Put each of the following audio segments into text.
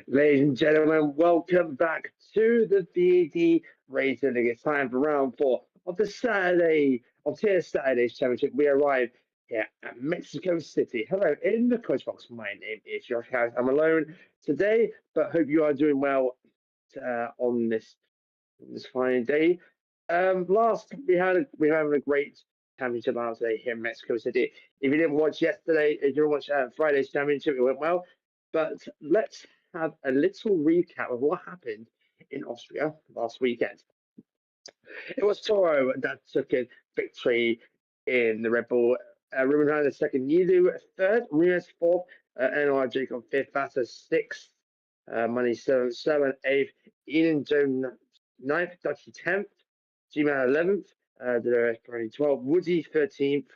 Ladies and gentlemen, welcome back to the VD Racing League. It's time for round four of the Tier Saturdays Championship. We arrive here at Mexico City. Hello, in the coach box. My name is Josh Harris. I'm alone today, but hope you are doing well on this fine day. Last we're having a great championship out today here in Mexico City. If you didn't watch yesterday, if you didn't watch Friday's championship, it went well. But let's have a little recap of what happened in Austria last weekend. It was Toro that took a victory in the Red Bull. Ruben Ryan second, Nidu third, Rios fourth, NR Jacob fifth, Vassar sixth, Money seventh, eighth, Ian Jones ninth, Dutchy 10th, G-Man 11th, the 12th, Woody 13th,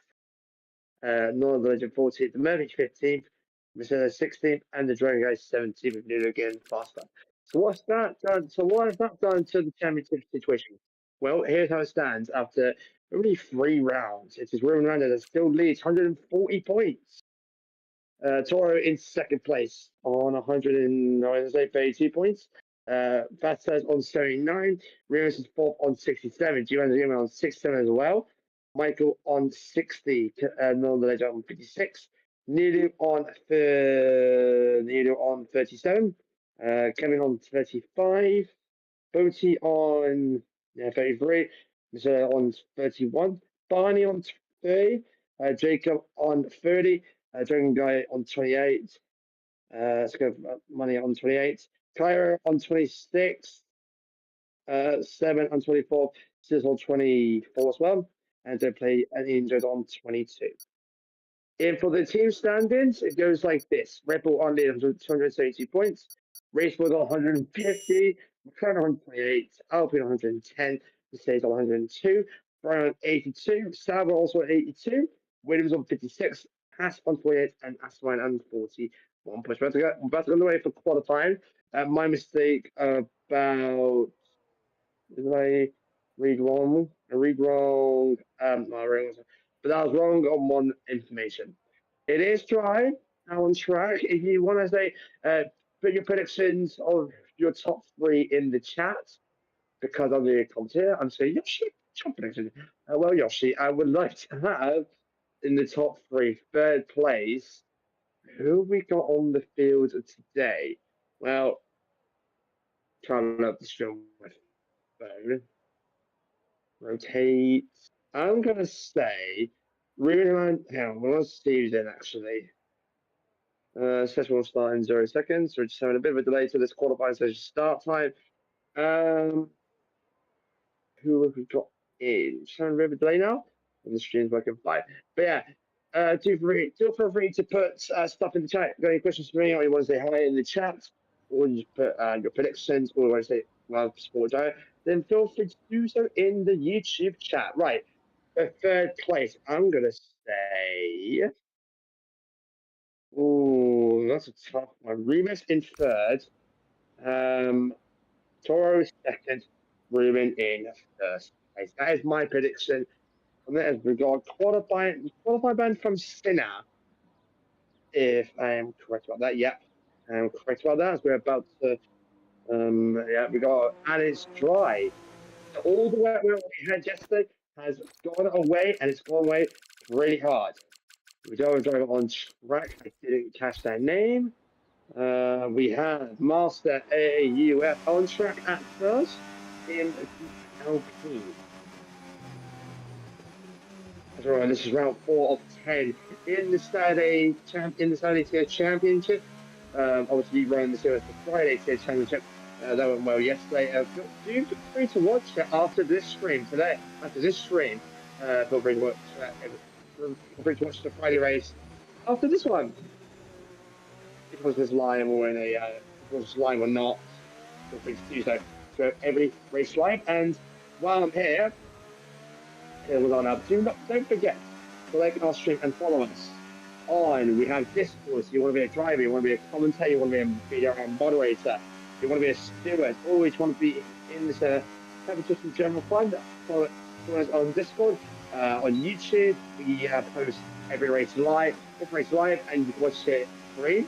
Northern Legend 14th, Murphy 15th, Mercedes 16th, and the Drone Guys 17th with Nuno again faster. So what's that done? So what has that done to the championship situation? Well, here's how it stands after only 3 rounds. It is Ruben Randa that still leads 140 points. Toro in second place on 132 points. Vasquez on 79. Rios is fourth on 67. Giovanni on 67 as well. Michael on 60. Northern Legend on 56. Nidu on 37. Kevin on 35. Boti on 33. Mr. on 31. Barney on 30. Jacob on 30. Dragon Guy on 28. Let's go Money on 28. Kyra on 26. 7 on 24. Sizzle on 24 as well. And they play an injured on 22. And for the team standings, it goes like this. Red Bull on lead 272 points. Raceball on 150. McLaren on 128. Alpine on 110. Mercedes on 102. Brian on 82. Sauber also on 82. Williams on 56. Haas on 48. And Aston on 41 points. We're about to go away for qualifying. My mistake about... Did I read wrong? I read wrong. But I was wrong on one information. It is dry on track. If you want to say, put your predictions of your top 3 in the chat, because I'm the commentator, I'm saying Yoshi, top prediction. Well, Yoshi, I would like to have in the top 3, third place. Who we got on the field today? Well, trying to show my phone. Rotate. I'm gonna say Ruben. Yeah, well, let's see who's in actually. Session will start in 0 seconds. We're just having a bit of a delay to this qualifying session start time. Who have we got in? Just having a bit of a delay now. And the stream's working fine. But yeah, feel free to put stuff in the chat. Got any questions for me, or you want to say hi in the chat, or you just put your predictions, or you want to say, well, sport diet, then feel free to do so in the YouTube chat. Right, for third place, I'm going to say... Oh, that's a tough one. Remus in third. Toro second. Ruben in first place. That is my prediction. And that is regard qualifying band from Sinner. If I am correct about that, yeah. I'm correct about that. As we're about to, yeah, we got, and it's dry. So all the work we had yesterday has gone away, and it's gone away really hard. We don't drive on track. I didn't catch their name. We have Master AUF on track at first in LP. Right, this is round 4 of 10 in the Saturday Tier Championship. Obviously, running the series for Friday Tier Championship. That went well yesterday. Feel free to watch it after this stream today. After this stream, feel free to watch. Feel free to watch the Friday race after this one. If it was this live or in a, if it was live or not, feel free to do so. So every race live. And while I'm here. Hold on now. Don't forget to like our stream and follow us on. We have Discord. So you want to be a driver, you want to be a commentator, you want to be a moderator, you want to be a steward, always want to be in this just some general fun. Follow us on Discord, on YouTube. We post every race live, and you can watch it free.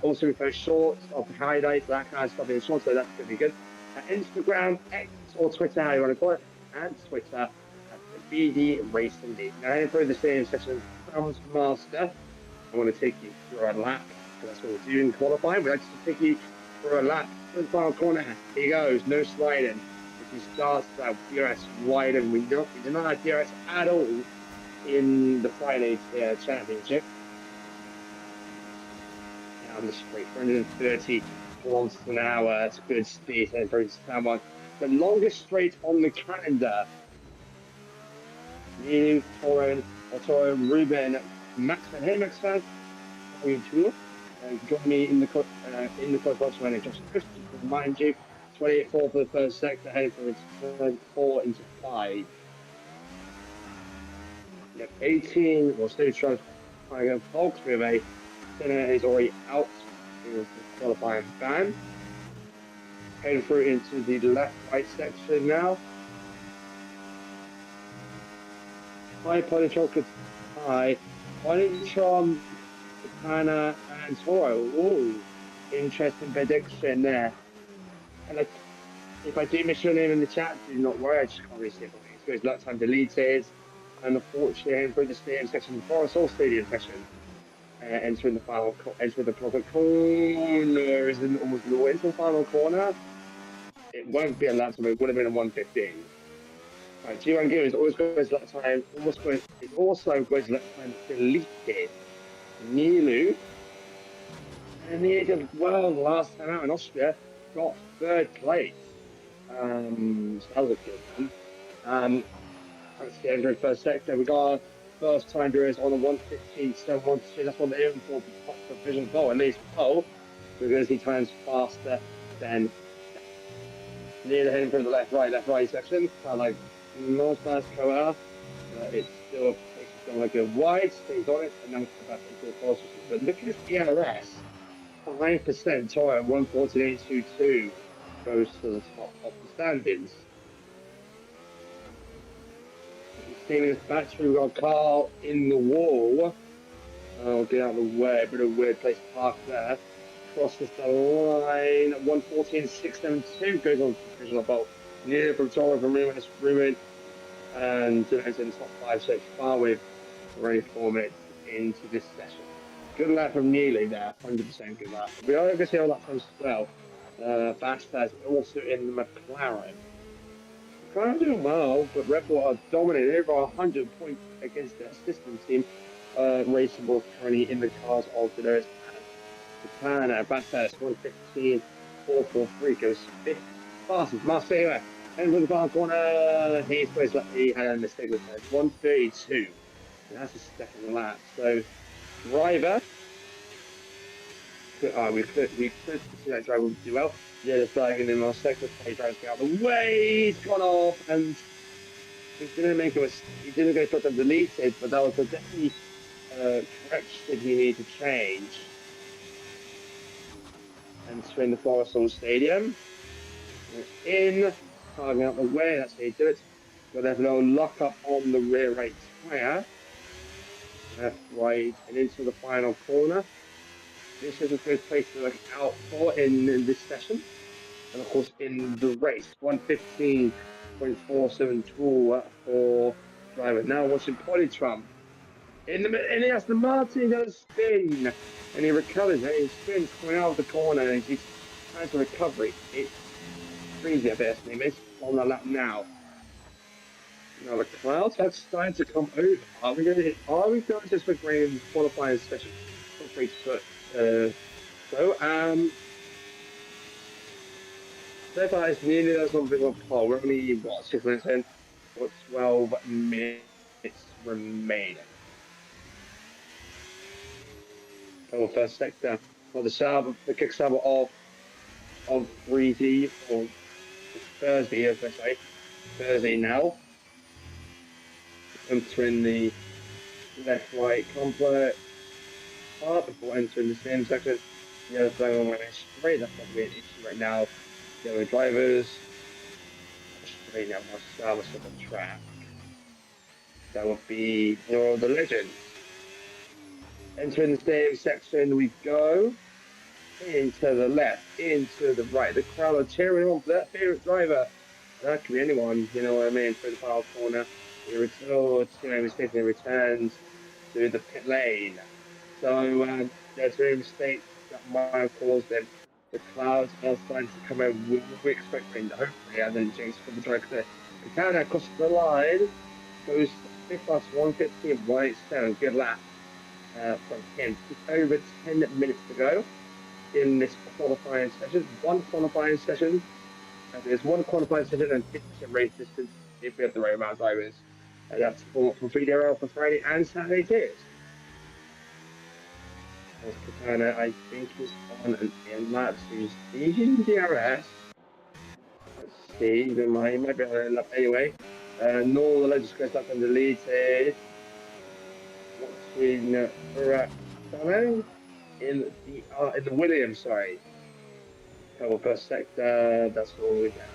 Also, we post shorts of the highlights, that kind of stuff in the shorts, so that's going to be good. Instagram, X, or Twitter, how you want to call it, and Twitter at VD Racing League. Now, heading through the same section of Crowns Master, I want to take you through a lap, because that's what we do in qualifying. We like to take you through a lap to the final corner. Here he goes, no sliding. As he starts that DRS riding, we do not have DRS at all in the Friday Championship. Down the straight, 430 kilometers an hour. That's a good speed. And for someone, the longest straight on the calendar. New Torin, Otto, Ruben, Maxman. Hey, Maxman, how are you doing? Join me in the qualification when it just to remind you, 28.4 for the first sector, heading for its turn 4 into 5. Yep, 18, we'll still trying to go Folks with a Senna is already out in the qualifying ban. Heading through into the left-right section now. Hi, Polytron, hi. Polytron, Katana, and Toro. Ooh, interesting prediction there. And if I do miss your name in the chat, do not worry, I just can't really see it. So it's lap time deleted. And unfortunately, heading through the stadium section, the Forest Hall Stadium section. Entering the proper corner, is almost into the final corner. It won't be a lap time, it would have been a 1:15. Right, G1 Gear is always going to lap time, it's also going to lap time deleted. Nilu, and he did well last time out in Austria, got third place. So that was a good one. That's the end of the first sector. We got our first time viewers on the 1:15, so 1:2. That's what they're aiming for provision goal. At least, we're going to see times faster than near heading from the left, right section. Kind of like northwest Koa. It's still going to go wide, stays on it, and then come back into the course. But look at this ERS. 5% Toyo 1:48.22 goes to the top of the standings. Steaming this battery, we've got Carl in the wall. I'll get out of the way, a bit of a weird place to park there. Crosses the line, 1:14.672 goes on to the provisional bolt. Near from Toro from Ruben, and it's in the top 5 so far with already 4 minutes into this session. Good lap from Neely there, 100% good lap. We are going to see all that times as well. Bastas also in the McLaren. McLaren doing well, but Red Bull are dominating over 100 points against their system team. Racing Bull currently in the cars of the nose. Japan, Bastas 1:15.443 goes fifth. Fastest Marcelo. And with the bar corner, he had a mistake with that. 1:32. And that's his second lap. So, driver. We could see that driver would do well. Yeah, the flagging in our second play drives out the way. He's gone off, and he didn't make it. He didn't go short and deleted, but that was a definitely correction he needed to change. Entering the Forest Hall Stadium. In, carving out the way. That's how you do it. Got to have no lock up on the rear right tyre. Left, right, and into the final corner. This is a good place to look out for in this session. And of course, in the race, 1:15.472 for driver. Now watching Polytron. And he has the Martin does spin. And he recovers and he spins coming out of the corner and he's trying to recovery. It's crazy at best. And he makes on the lap now. Now the clouds have started to come over. Are we going to just for Graham's qualifying session? Feel free to put so far it's nearly those on big poll. We're only 6 minutes in, got 12 minutes remaining. Oh, first sector. Well, the kick server of 3D or Thursday, Thursday now. Entering the left-right complex part before entering the same section. The other flag on my straight. That's not going to be an issue right now. The other drivers straight out Marcellus on the track. That would be the Legends. Entering the same section we go. into the left, into the right. The crowd are cheering on their favorite driver. That could be anyone, you know what I mean, through the final corner. He returns, you know, mistakes and returns to the pit lane. So there's three mistakes that might have caused them. The clouds are starting to come in. We expect rain, hopefully, and then James will try to Katana across the line goes 5 plus 115, 187. Good lap from him. Just over 10 minutes to go in this qualifying session. One qualifying session. There's one qualifying session and 50% race distance if we have the right amount of drivers. And that's for VDRL for Friday and Saturday tiers. As Katana, I think, is on an in lap, so he's using DRS. Let's see, he might be on an in lap anyway. Normal Legends goes up and deleted. Watching Katana in the Williams, sorry. Cover first sector, that's all we get.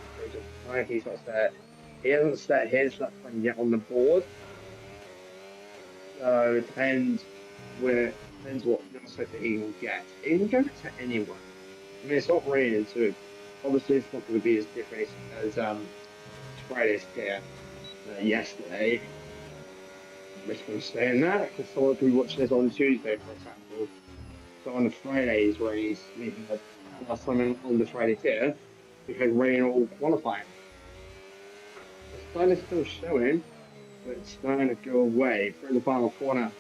He's not set. He hasn't set his lap time yet on the board. So it depends what sector he will get. He can go to anyone. I mean, it's not raining, so obviously it's not going to be as different as Friday's here yesterday. Which I'm saying that because someone will be watching this on Tuesday, for example. So on the Friday's race, we had last time on the Friday tier, we had rain all qualifying. The sun is still showing, but it's starting to go away through the final corner.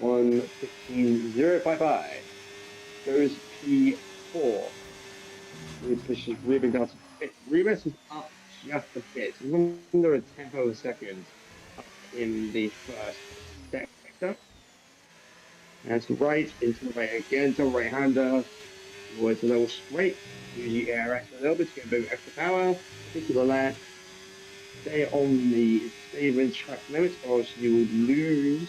1:15.055 goes P4. We pushes Ruben down to fifth. Ruben is up just a bit. He's under a tenth of a second up in the first sector. And to right, into the right again, to right-hander. Towards a little straight. Use the ARS a little bit to get a bit of extra power. Into the left. Stay within track limits, or else you will lose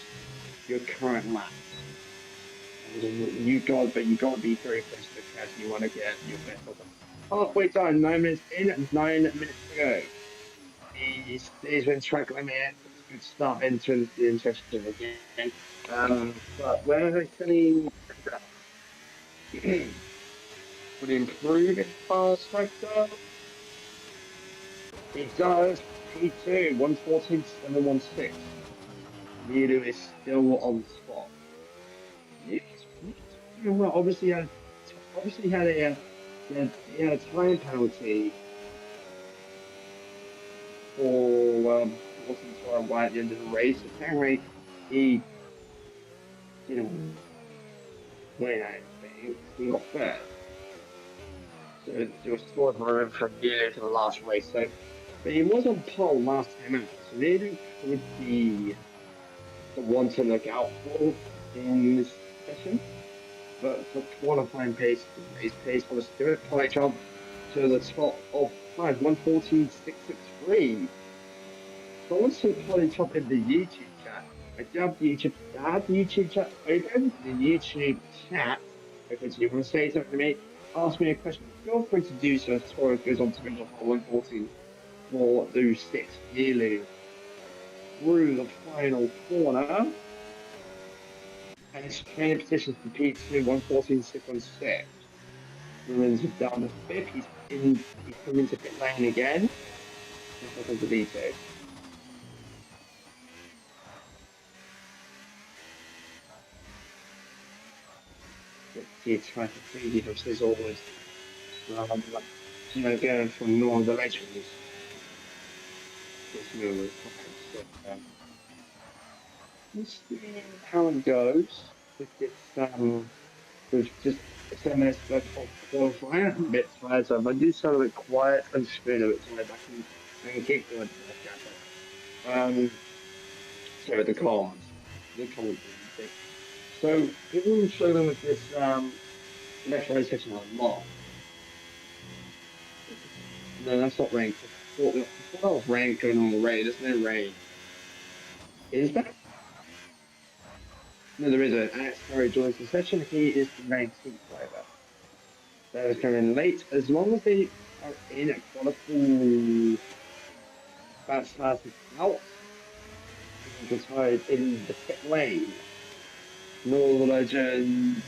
your current laps. You got to be very close to the catch. You want to get your best of them. Halfway done, 9 minutes in, 9 minutes to go. He stays within track limit. It's a good start into the intersection again. But where can he would improve his fast factor? He does. P2, 1:14.716. Miru is still on spot. Yes, well, obviously had he had a time penalty for wasn't sure why at the end of the race. Apparently, he didn't win anything. He got third. So there was still room from nearly to the last race. So, but he was on pole last time out. So Miru could be the one to look out for in this session. But for qualifying pace, his pace was to it. Probably jump to the top of time, 1:14.663. Someone said probably top in the YouTube chat. I do have the YouTube chat open. The YouTube chat open. So you want to say something to me, ask me a question. Feel free to do so as Torres goes on to finish off 1:14.426 nearly through the final corner. And it's training positions for P2, 1:14.616. Ruins down to fifth. He's come into pit lane again. Let's look at the details. It's trying to see if there's always going from Northern the Legends. This move. Let's see how it goes with this with just 7 minutes left of qualifying. I'm a bit tired, so if I do sound a bit quiet, I'm just feeling a bit tired. I can keep going. So the comms. The comms. So people are struggling with this left right section a lot. No, that's not rain. I thought that was rain going on already. There's no rain. Is there? No, there isn't. Alex Curry joins the session. He is the 19th driver. They're coming late. As long as they are in a qualifying fast started out, he can tied in the pit lane. Nor the legend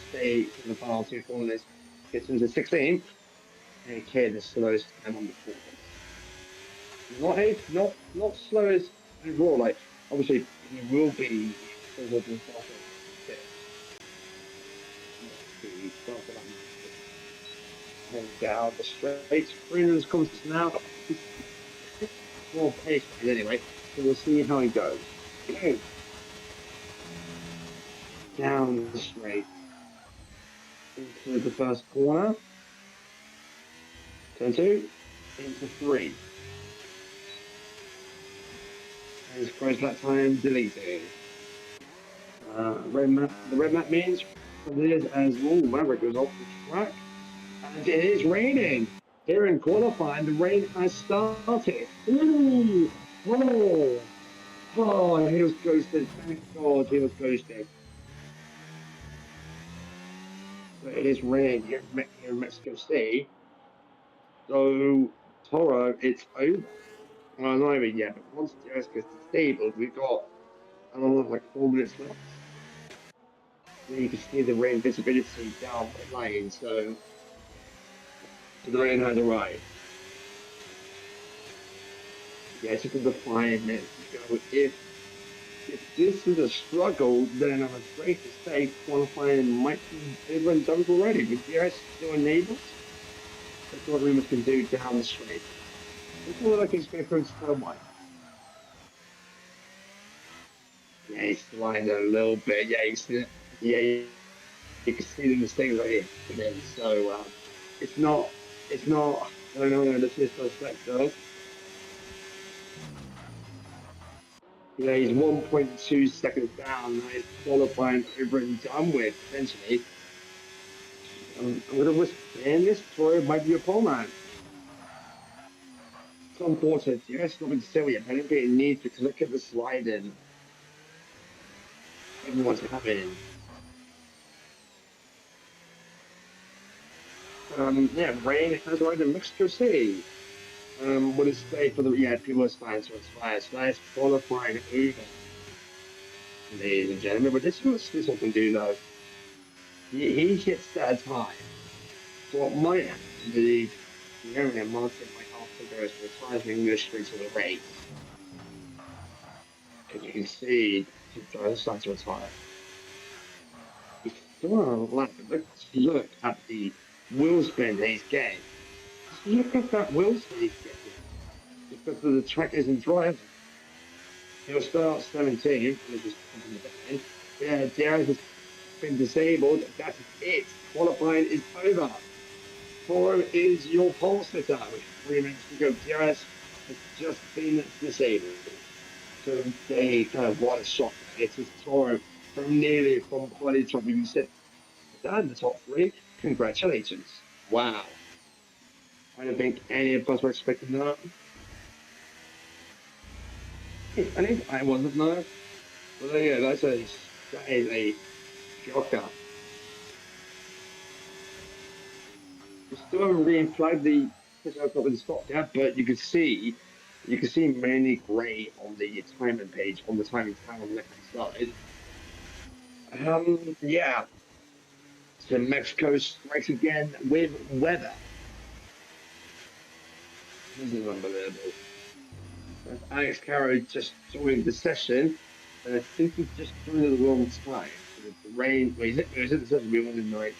stays in the final two corners, gets into 16th, and K the slowest time on the course. Not slowest overall. Like obviously he will be still looking faster than this. He started that nicely. Head down the straight. Freeman's comes now. He's more pace anyway, so we'll see how he goes. Down the straight into the first corner. Turn two into three. And his close that time deleted. The red map means it is as well. Maverick goes off the track. And it is raining. Here in qualifying, the rain has started. Ooh! Oh! Oh, he was ghosted. Thank God he was ghosted. So it is raining here in Mexico City. So, Toro, it's over. Well, not even yet, but once DRS gets disabled, we've got, I don't know, like 4 minutes left. Then you can see the rain visibility down the lane, so the rain has arrived. Yeah, just under 5 minutes to go. If this is a struggle, then I'm afraid to say qualifying might be over and done already. But DRS still enabled. That's what Remus can do down the straight. It's all like he's going through so much. Yeah, he's sliding a little bit. Yeah, you see it. Yeah, you can see the mistakes that he did. So it's not. I don't know. This is first sector. Yeah, he's 1.2 seconds down. That is qualifying over and done with potentially. I'm going to whisper in this. Troy might be a pole man. It's unfortunate. Yes, not been still yet. I don't think it needs because look at the sliding. Everyone's having. Yeah, rain has arrived in Mexico City. What is say for the people are flying to inspire. So that's qualifying over, ladies and gentlemen. But this is what this one can do though. He hits that time. So what might happen is Jeremy and Martin might after go to retire the English straight to the race. Because you can see the driver starting to retire. He's still on a lap, but look at the wheel spin that he's getting. Just look at that wheel spin he's getting. Because the track isn't driving. He'll start 17, finishes in the behind. Yeah, Diaz has been disabled. That's it. Qualifying is over. Toro is your pole sitter with 3 minutes to go. Diaz has just been disabled. So there you go. What a shock. It is Toro from nearly from quality top. You said that in the top three. Congratulations. Wow. I don't think any of us were expecting that. I think I wasn't, no. But yeah, that is a shocker. We still haven't really flagged the physical with the stopgap, but you can see mainly grey on the timing page on the timing tab on the left hand side. Yeah. So Mexico strikes again with weather. This is unbelievable. Alex Caro just joined the session, and I think he just joined at the wrong time. So the rain, well, he's at the session, we wanted to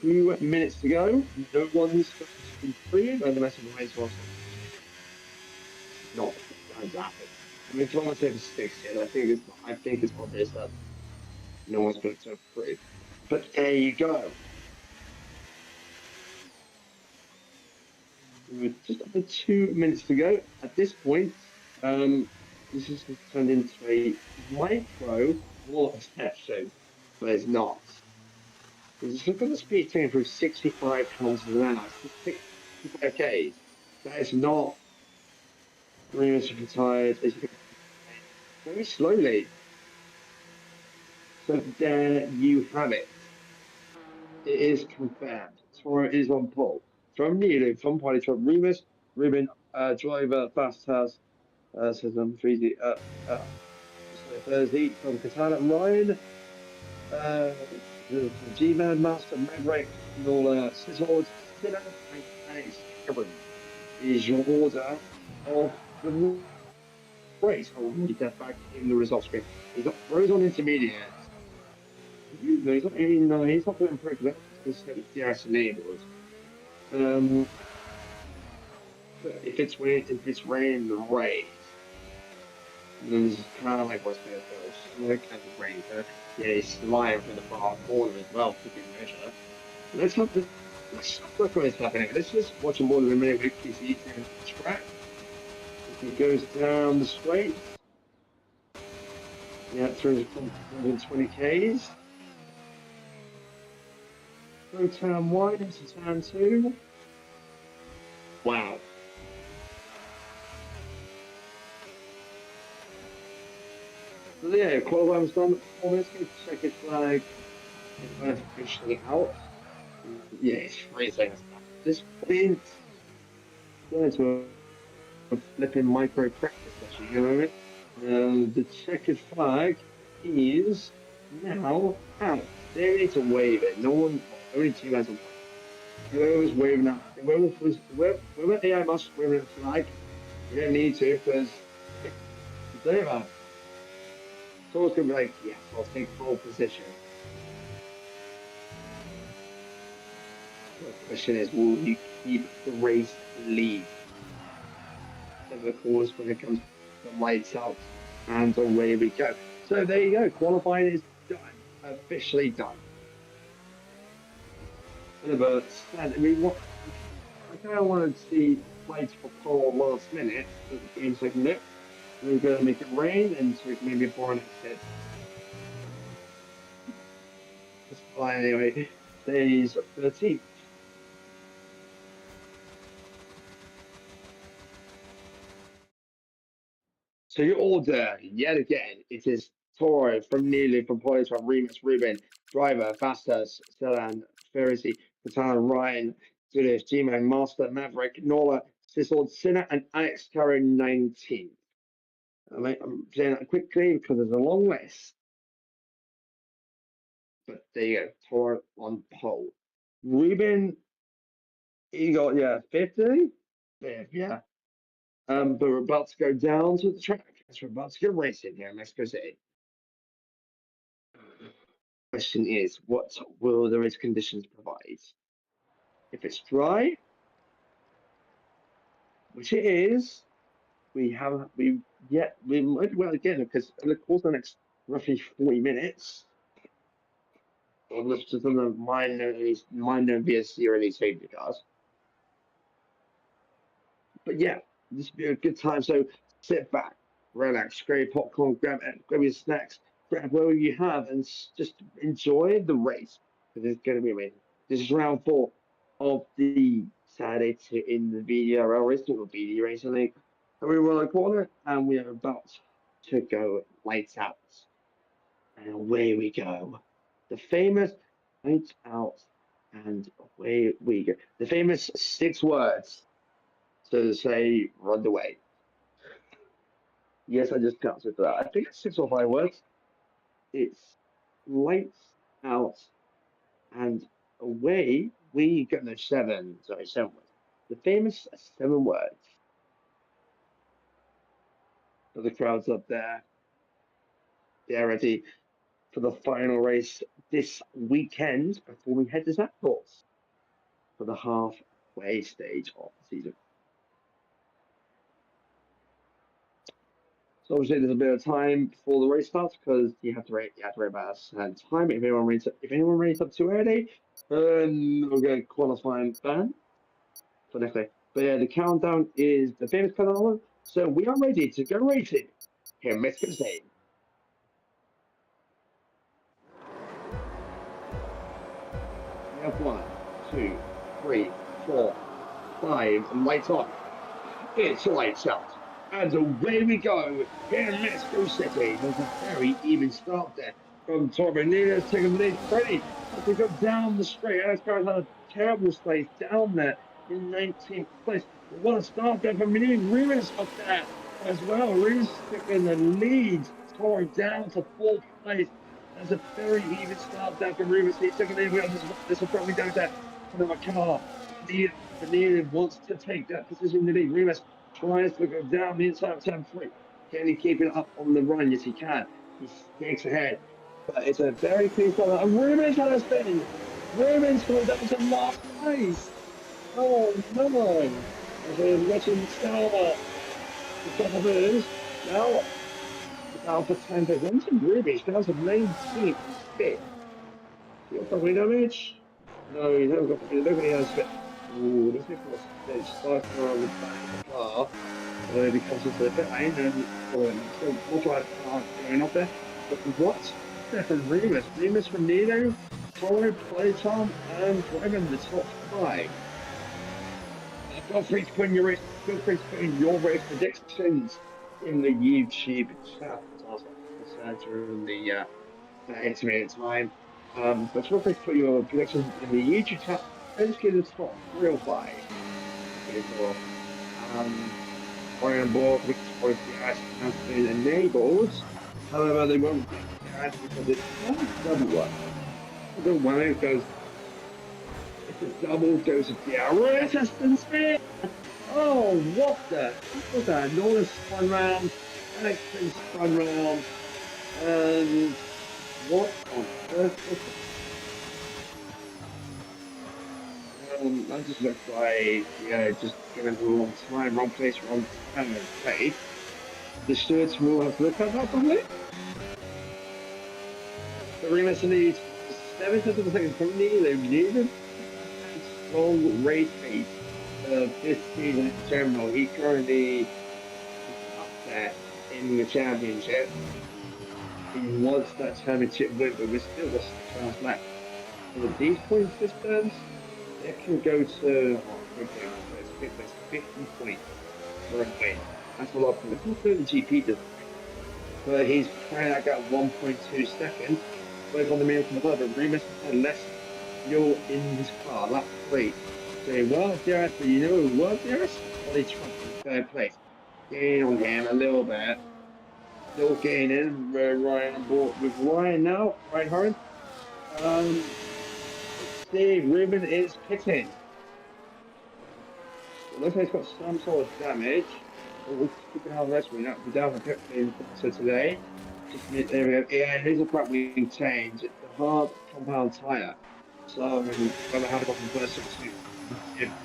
2 minutes to go. No one's going to be free unless it rains for us. Not going to happen. I mean, Thomas said 60, and I think it's obvious that no one's going to free. But there you go. With just under 2 minutes to go. At this point, um, this has turned into a micro vortex show, but it's not. Just look at the speed taking through 65 kilometers an hour. 65 Ks. That is not 3 minutes retired. Very slowly. So there you have it. It is confirmed. Toro is on pole. From Nilo, from Party from Remus, Ruben, driver, fast house, says 3D. Thursday from Katana Ryan, the G-Man Master Maverick, Nola Sizzled, Sinner, and Alex Cameron is your order of the race. I'll read that back in the results screen. He's got Rose on intermediate. No, he's not going to improve that because DRS enabled. But if it's raining the race, then this is kind of like what's going to go. Slick and rain. Yeah, he's lying from the far corner as well, to be measure. Let's not look what is happening. Let's just watch a more than a minute with QC turn the track. He goes down the straight. Yeah, 320 Ks. Go turn one into turn two. Wow. So yeah, qualifying was done. Let's go check his flag. It's officially out. Yeah, it's freezing. This point, yeah, to a flipping micro practice session, you know what I mean? The checkered flag is now out. They need to wave it. No one, only two guys on flag. Whoever's waving that, whoever AI must waving the flag, you don't need to because it's over. Someone's gonna be like, yes, I'll take full position. The question is, will you keep the race lead? And of course, when it comes to the lights out, and away we go. So there you go. Qualifying is done, officially done. But sad. I mean, what I kind of wanted to see lights for pole last minute, but the game's like, nope, we're going to make it rain, and so it maybe a boring exit. That's fine anyway. Days 13th. So your order, yet again, it is Toro from Neely, from Polis, from Remus, Ruben, Driver, Vastas, Selan, Pharisee, Katana, Ryan, Julius, G-Man, Master, Maverick, Nola, Sizzled, Sinner, and Alex Caro 19. I'm saying that quickly because there's a long list. But there you go, Toro on pole. Ruben, he got, yeah, 50? Fifth, yeah. But we're about to go down to the track. We're about to get racing here in Mexico City. Question is, what will the race conditions provide? If it's dry, which it is, we might well again because in the course of the next roughly 40 minutes, I'll list to some of minor VSC or any safety cars. But yeah, this would be a good time. So sit back, relax, grab your popcorn, grab your snacks, grab whatever you have, and just enjoy the race because it's going to be amazing. This is round 4 of the Saturday in the VDRL racing or VD Racing League. And we were on a corner, and we are about to go lights out, and away we go. The famous lights out, and away we go. The famous 6 words to say run away. Yes, I just cancelled that. I think it's 6 or 5 words. It's lights out and away we go. No, 7. Sorry, 7 words. The famous 7 words. For the crowds up there, they're ready for the final race this weekend before we head to that course for the halfway stage of the season. So obviously there's a bit of time before the race starts because you have to wait about a time. If anyone races up too early, we'll get qualifying ban for next day. But yeah, the countdown is the famous countdown. So we are ready to go racing here in Mexico State. We have 1, 2, 3, 4, 5, and lights on. It's lights out. And away we go here in Mexico City. There's a very even start there from Torben Nunez taking the lead. Freddie as we go down the straight. Alex Carr's had a terrible place down there in 19th place. What a start there from Remus up there as well. Remus taking the lead. scoring down to fourth place. That's a very even start there for Rubens. He's second in. This will probably go to the car. Vanilla wants to take that position in the lead. Rubens tries to go down the inside of turn three. Can he keep it up on the run? Yes, he can. He sticks ahead. But it's a very clean start. And Rubens had a spin. Rubens going down to last place. Oh no! As a legend star, the top of it is now down for 10 seconds. Rubens down to 19th, fifth. Your probably damage? No, you haven't got nobody has fit. Ooh, this is what's it's starting around the back of the car. Because it's a bit lane and so we'll drive the car going up there. But what? Stefan Remus. Remus from Nino, followed Playtime and driving the top five. Feel free to put in your race predictions in the YouTube chat. Also, during the intermediate time. But feel free to put your predictions in the YouTube chat. Let's get the top real five. Okay, so, on board, which was the ice has been enabled. However, they won't get the ice because it's not a double one. The one goes, it's a double goes to the resistance speed. Oh, what the? What was that? Norris spun round, Alex spun round, and what on earth was that? That just looks like, yeah, just given the wrong time, wrong place, wrong place. The stewards will have to look at that probably. But Remus needs 7 tenths of a second from Nilo. Nilo strong race pace this season in general. He currently is up there in the championship. He wants that championship win, but we still got 6 rounds left. And with these point systems, it can go to 50 points for a win. That's a lot from the GP does. But he's trying to get 1.2 seconds. Both on the mirror from the club, but Remus had less fuel in his car, lap 3. So, well, Darius, but you know what, Darius? Well, he trumped in third place. Gain on him a little bit. Still gaining. Ryan on board with Ryan now. Ryan Horan. Let's see, Ruben is pitting. It looks like he's got some sort of damage. But we'll keep an eye on this one. That'll be down for so today. Just there we go. Yeah, here's a crap wing change. It's a hard compound tyre. So, whether how to go from first to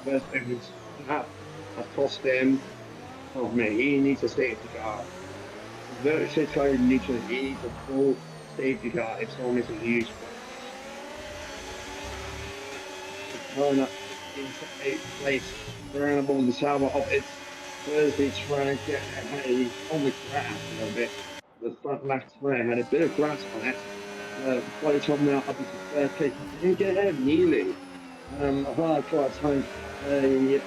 first openings have cost him. Oh man, he needs a safety car. Virtually trying neutral, he needs a full safety car if someone is a huge one. Throwing up into 8th place, throwing up on the tower of its Thursday, trying to get on the grass a little bit. The front left tire had a bit of grass on it. Body top now up into third place. Didn't get ahead of Neely. Hard car time. Yep,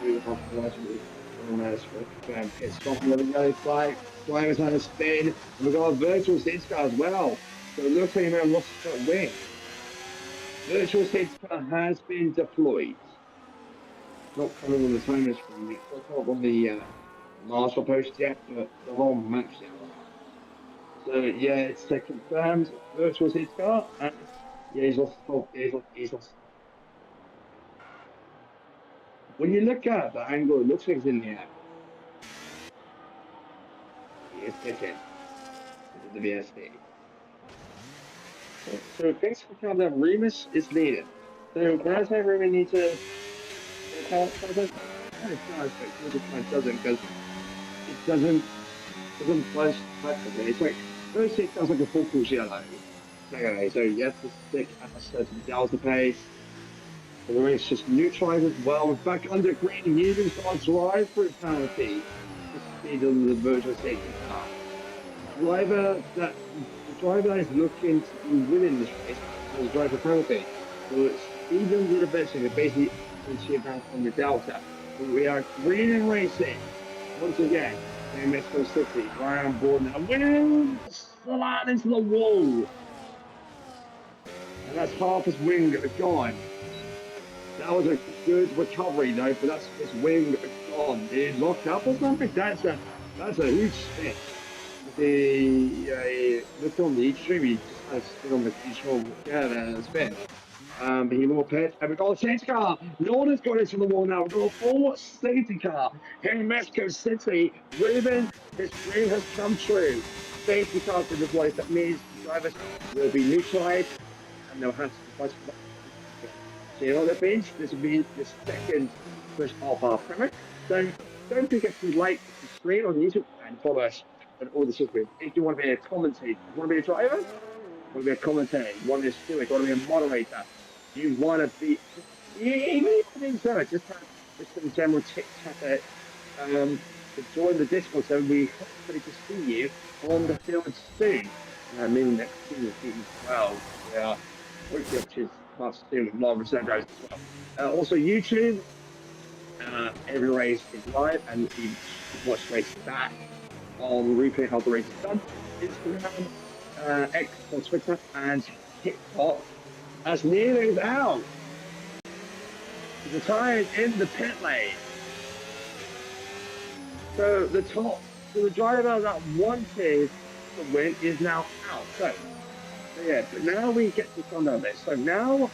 2.5 miles. Pit stop with a yellow flag. Drivers had a spin. And we've got a virtual stage car as well. So it looks like he may have lost that wing. Virtual stage car has been deployed. Not coming on the timers from me. It's not on the Marshall post yet, but the whole match yet. So yeah, it's confirmed. Virtual stage car, and yeah, he's lost. He's lost. When you look at the angle, it looks like he's in the air. He is pitching into the VSD. So things for count that Remus is leading. So when I say Remus needs to count something, it doesn't because it doesn't flash practically. It's like first it sounds like a full course yellow. Okay, so you have to stick at a certain delta pace. And the race just neutralized as well. We're back under green, using our drive through penalty. The speed of the virtual safety car. The driver that is looking to be winning this race will drive a penalty. So it's even with a bit, so basically achieve out on the delta. But we are green and racing once again in Mexico City. Right on board now. Winning! Slide into the wall. And that's half his wing gone. That was a good recovery though, but that's his wing gone. He's locked up or something. That's a huge spin. look on the stream, he just had a spin on the control, spin. But he will pitch, and we've got a safety car. Lorna's got into the wall now. We've got a full safety car here in Mexico City. Ruben, his dream has come true. Safety car to the voice. That means the drivers will be neutralized and they'll have to fight for the again. So you know what that means? This will be the second push of our premise. So don't forget to like the stream on YouTube and follow us on all the social media. If you want to be a commentator, you want to be a driver, you want to be a commentator, you want to be a steward, you want to be a moderator, you want to be even if you want to be just have just some general chit chat to join the Discord so we hopefully to see you on the field soon. Maybe next season 12. Yeah, hopefully which is quite soon with live reserve drivers as well. Also YouTube, every race is live and you can watch the race back on replay how the race is done. Instagram, X or Twitter and TikTok. As Nilo is out. He's retired in the pit lane. So the driver that wanted to win is now out. So yeah, but now we get to come down this. So now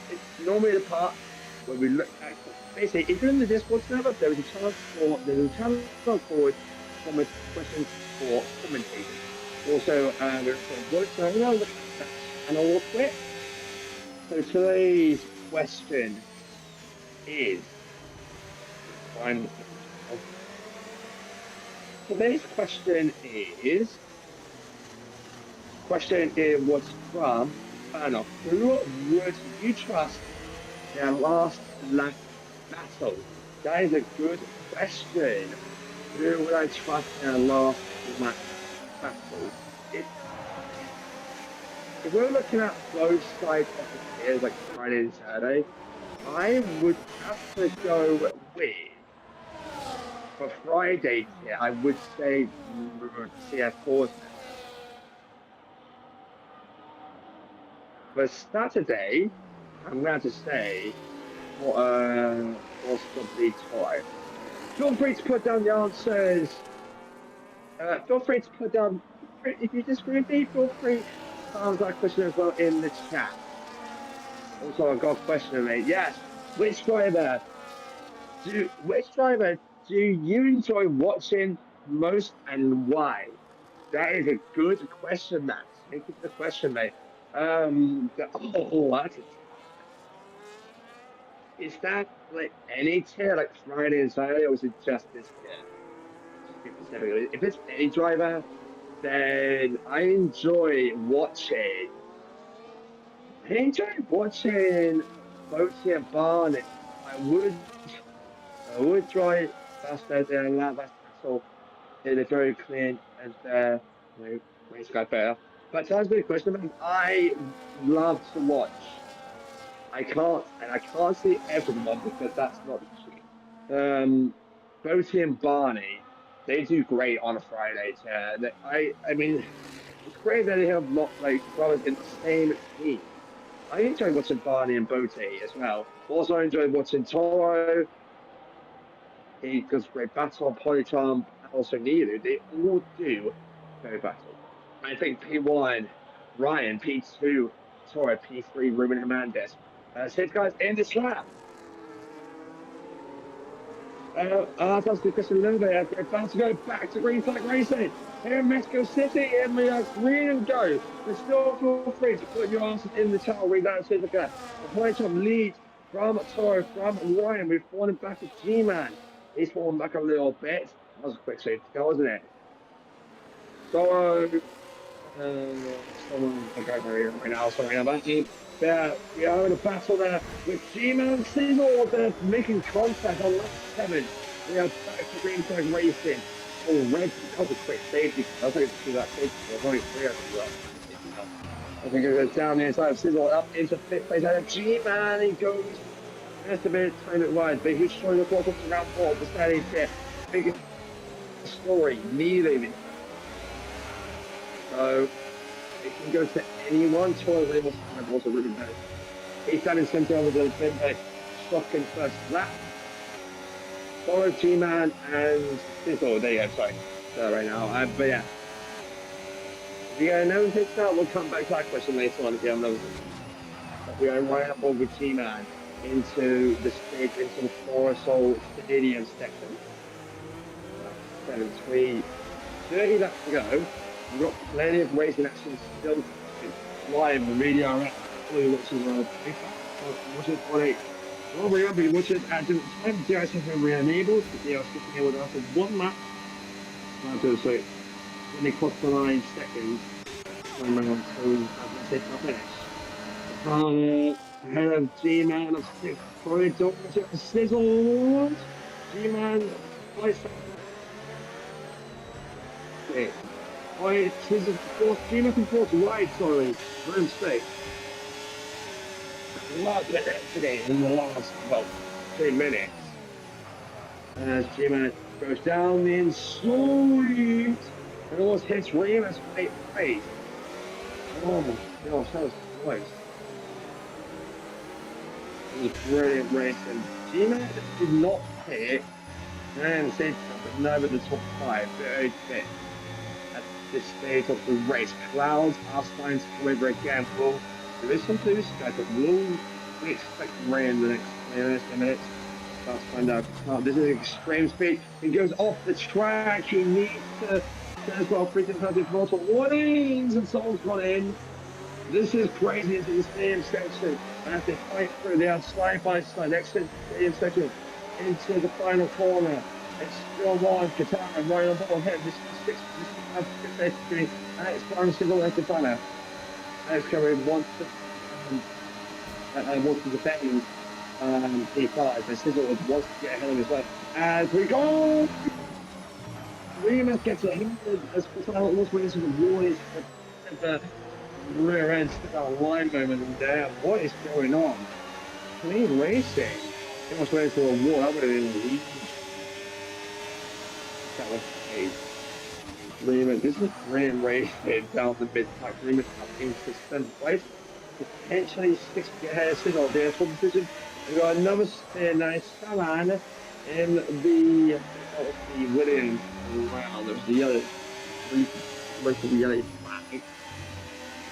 it's normally the part where we look at basically if you're in the Discord server, there's a chance for comment questions for commentators. Also, we're voice over and I'll quit. So today's question is today's question is what's from Bernard. Who would you trust their last lap battle? That is a good question. Who would I trust in a last lap battle? If we're looking at both sides of the tiers, like Friday and Saturday, I would have to go with for Friday tier. I would say CF Portsmouth. For Saturday, I'm going to say possibly Toy. Feel free to put down the answers. Feel free to put down if you disagree with me. Feel free to answer that question as well in the chat. Also, I've got a question, mate. Yes, which driver do you enjoy watching most and why? That is a good question, Max. Thank you for the question, mate. That's is that like any tier, like Friday and Saturday, or is it just this tier? Just be specific. If it's any driver, then I enjoy watching Boaty and Barnet. I would I would try faster than that battle in a very clean and race guy fair. But to answer the question, man, I love to watch. I can't see everyone because that's not the truth. Boaty and Barney, they do great on a Friday. I mean, it's great that they have lot like brothers in the same team. I enjoy watching Barney and Boaty as well. Also, I enjoy watching Toro. He does great battle on Polycharm and also Nilu. They all do great battle. I think P1, Ryan, P2, Toro, P3, Ruben Hernandez. Six guys in this lap. That's the question Linda. We're about to go back to Green Flag Racing here in Mexico City, and we are green and go. But still feel free to put your answers in the chat. I'll read out as the point of lead from Toro, from Ryan. We've fallen back to G-Man. He's fallen back a little bit. That was a quick safety car, wasn't it? So, someone, I can't remember right now, sorry about that. Yeah, we are in a battle there with G-Man Sizzle. They're making contact on lap 7. We are back to Green Flag Racing. Oh, red, that was a quick safety. I was able to see that safety. There's only 3 of them. I think it goes down the inside of Sizzle, up into 5th place. And G-Man, he goes. Just a bit of time it wise, but he's showing the course up to round 4 of the standings here. Biggest story, kneeling. So, it can go to anyone. Troy Williams also really bad. He's done in centre over the Bimbe. Shocking first lap. Follow G-Man and Sizzle. There you go, sorry. right now. But yeah, if you guys never picked out, we'll come back to that question later on if you haven't noticed. But we are right up over G-Man into the Forest Stadium section. 7-3, 30 laps to go. We've got plenty of racing action still live on VDRL. All you watch is watch it on a well, we are be watching at the time. The guys have been enabled. They are sitting here with us for 1 lap. So when they cross the line seconds, time around to say finish. Ahead of G-Man of 6 corridor sizzled. G-Man twice. Why sizzled fourth. G-Man from fourth right, sorry. My mistake. Look at it today in the last about 3 minutes. As G-Man goes down the inside and almost hits Remus right face. Oh my gosh, that was close. It was brilliant racing. G-Man did not hit and said but never the top 5. Very fit at this stage of the race. Clouds are starting to come over again. Well, there is some blue skies, but we expect rain in the next minutes. Let's find out. Oh, this is extreme speed. He goes off the track. He needs to as well. Freaking has multiple warnings, and someone's gone in. This is crazy into the stadium section. I have to fight through the outside by side. Exit stadium section into the final corner. It's still one. Katana right on ball head. This is 6 3. And it's one single at Katana. And it's coming once to defend. P5, and Sizzle wants to get ahead of his way. As we go! Remus gets ahead as Katana almost wins with the Warriors at the rear end, still a line moment, and damn, what is going on? Clean racing. He almost went into a wall. That would have been huge. That was a Remus. This is brilliant racing down the mid pack. Remus up into 7th place. Potentially 6 ahead of Sizzle there for position. We've got another nice Salan in the Williams round. There's the yellow, most of the yellow flag.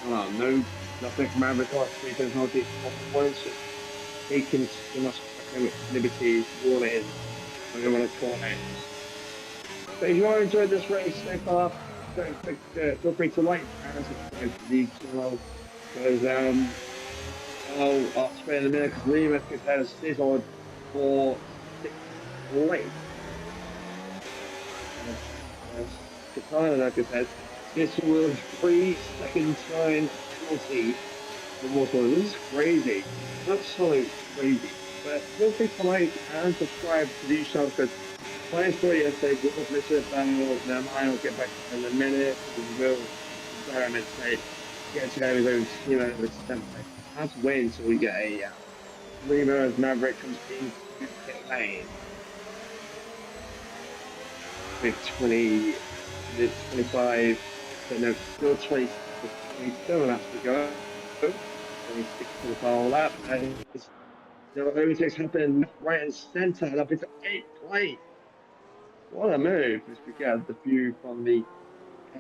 Oh, no, nothing from Avatar. 3 penalties, points. Taking too much liberties, warning. I'm going to call it. So if you want to enjoy this race so far, feel free to like and subscribe to these channels. Because, I'll spend a minute because Remus had a sizzle for 6th place. Katana, like I said, this was 3 second time penalty for Water. This is crazy. Absolutely crazy. But feel free to like and subscribe to these channels because my story yesterday was listed now I'll get back in a minute. We will experiment get to go with team over to 10th place. Let's wait until we get a Remo as Maverick comes into pit lane. With 25, so no, still 27 laps to go. 26 to the final lap. And there are overtakes happening right and centre and up into 8th place. What a move as we get the view from the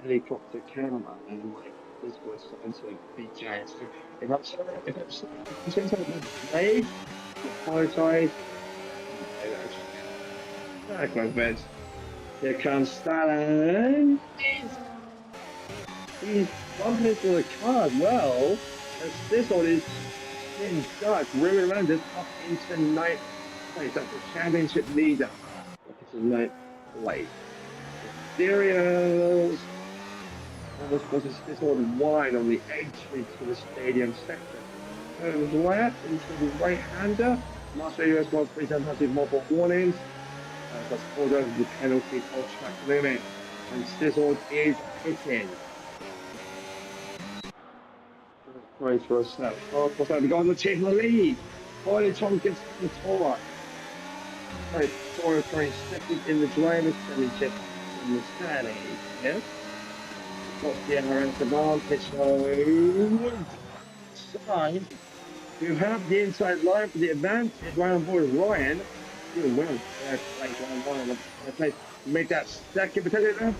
helicopter camera and like this was starting to be giant. So if I'm saying something late, apologize. That goes bed. Here comes Stalin. He's bumping into the car as well. As this one is in dark, ruining around it up into 9th place. That's the championship leader. Up into 9th place. Serious. Almost was this one wide on the entry to the stadium sector. Goes left into the right-hander. Master US was presented with multiple warnings. That's pulled over the penalty for track limit. And Sizzled is hitting. Great for us now. Oh, of course, we got on the taking the lead. Finally, Tom gets the tour. Right, Toro coming second in the Drivers' Championship in the standings. Yes. Got the RS advantage, so side who have the inside line for the advantage. Round board Ryan doing well. Like one place to make that second potential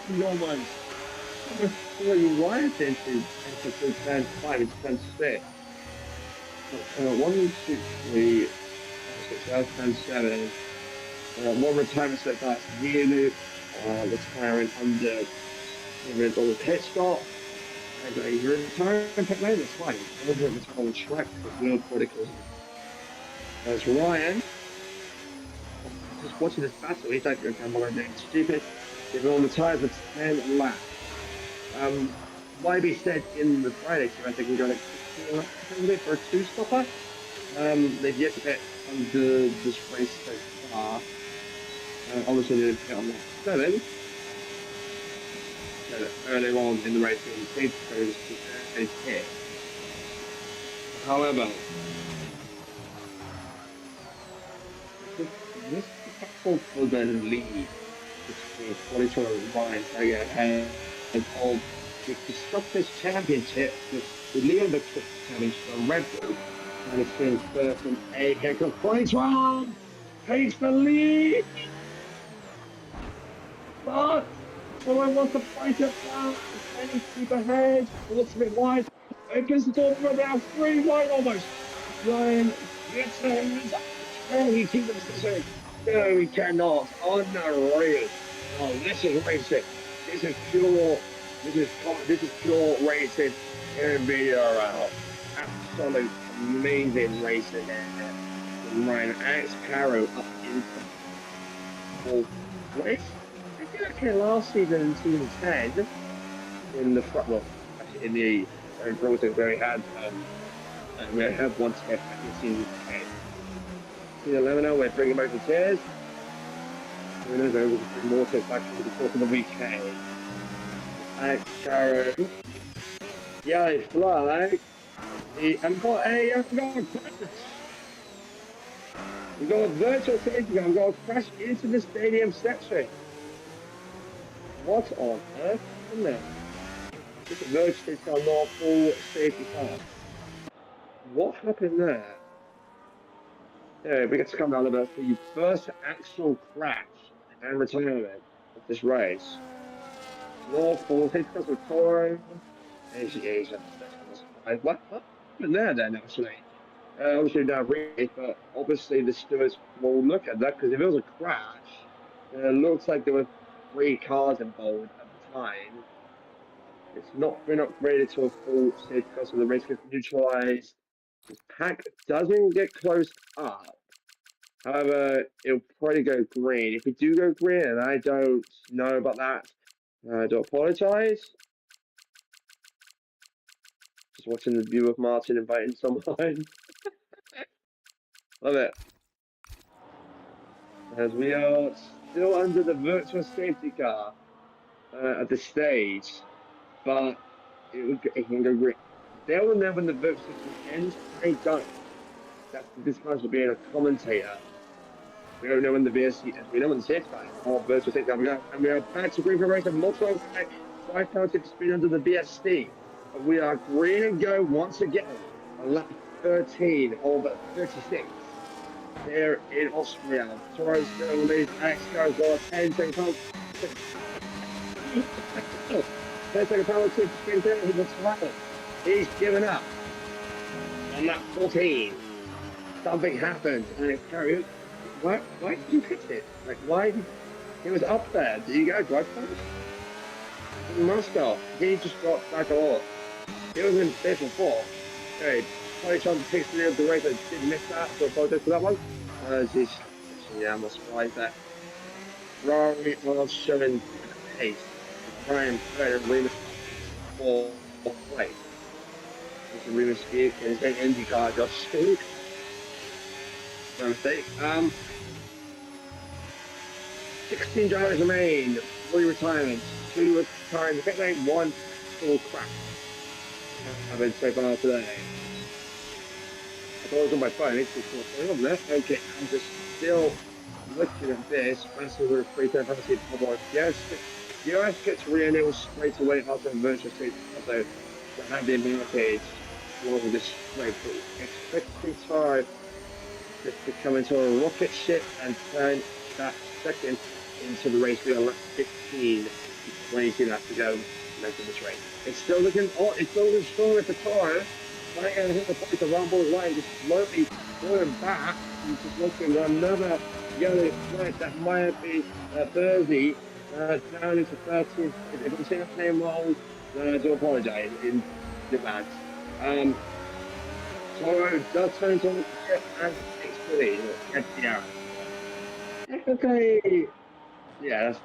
no one's number 41 into turn 5 into turn 6. 1, 2, 3, 6, 7, 7. One retirement set that's Velu, retiring under the pit stop. And you're retiring pit lane, that's fine. I wasn't retiring on the track because no protocols. There's Ryan. Just watching this battle, he's like, okay, I'm not doing stupid. They've been on the tyres for 10 laps. YB said in the Friday stream, I think we're going to 16 laps for a two-stopper. They've yet to get under this race so far. Obviously, they've hit on lap 7. So earlier on in the race, the safety code is hit. However, this battle for the lead between 22 and Ryan Sagan and of the Constructors' Championship, the leader of the Championship on Red Bull, and it's been first and 8. Here comes 22 takes the lead. But someone wants to fight it down. Any keep ahead. Looks a bit wide. Opens the door for about 3 wide almost. Ryan gets it. Can he keep the position? No, he cannot. Unreal. Oh, this is racing. This is pure. This is pure racing here in VDRL. Absolute amazing racing there. From Ryan Alex Caro up into fourth place. I feel like last season in season 10, in the front, well, actually in the process where we had one step back in season 10. Season 11 now, we're bringing back the chairs. Who knows, we'll bring more steps back to the course of the weekend. Alex Caro. Yeah, flag. I've got a we've got a virtual safety car. We've got a crash into the stadium section. What on earth happened there? This is virtual safety car, not full safety car. What happened there? Yeah, we get to come down about the first actual crash and retirement of this race. No full safety cars with Toro. Asian. What happened there then, actually? Obviously not race, but obviously the stewards will look at that because if it was a crash, it looks like there were 3 cars involved at the time. It's not been upgraded to a full safety car, so the race gets neutralized. The pack doesn't get closed up. However, it'll probably go green. If we do go green, and I don't know about that, I do apologize. Just watching the view of Martin inviting someone. Love it. As we are still under the virtual safety car at this stage, but it can go green. They will know when the virtual safety car ends. I don't. That's the disadvantage of being a commentator. We don't know when the VSC ends. We know when the safety car ends. Or virtual safety car. And we are back to green for race of multiple 5 pound tip speed under the BSC. But we are green and go once again on lap 13 of 36. There in Austria. Torres still leads. Alex goes on 10 second penalty. 10 second penalty. He looks rattled. He's given up. On lap 14. Something happened. And it's Carrie. Why did you hit it? Like, why? He was up there. Did you go drive past? In Moscow. He just got back off. He was in 5th or 4th. Okay. Probably trying to take the lead of the race. I did miss that, so apologize for that one. Yeah, I'm not surprised that Ferrari was showing pace. Brian Fred and Remus for place. This is Remus speed and his Indy car just shoot. No mistake. 16 drivers remain. 3 retirements. 2 retiring the pit lane. 1 full crash. Happened so far today. I was on my phone, it's just not on there. Okay, I'm just still looking at this. Massive with a 3-10 penalty for yes. US gets re-enabled straight away after the virtual state, so they have the advantage along with this straight through. Expecting time just to come into a rocket ship and turn that second into the race. We are lap 15 with 22 laps to go left of this race. It's still looking it's still looking strong for Toro. Trying to hit the place around ball line, just slowly going back. He's just looking at another yellow flag that might be Thursday down into 13th. If I'm saying that name wrong, then I do apologise in advance. Toro does turn into a ship and takes the lead against the arrows. Okay, yeah, that's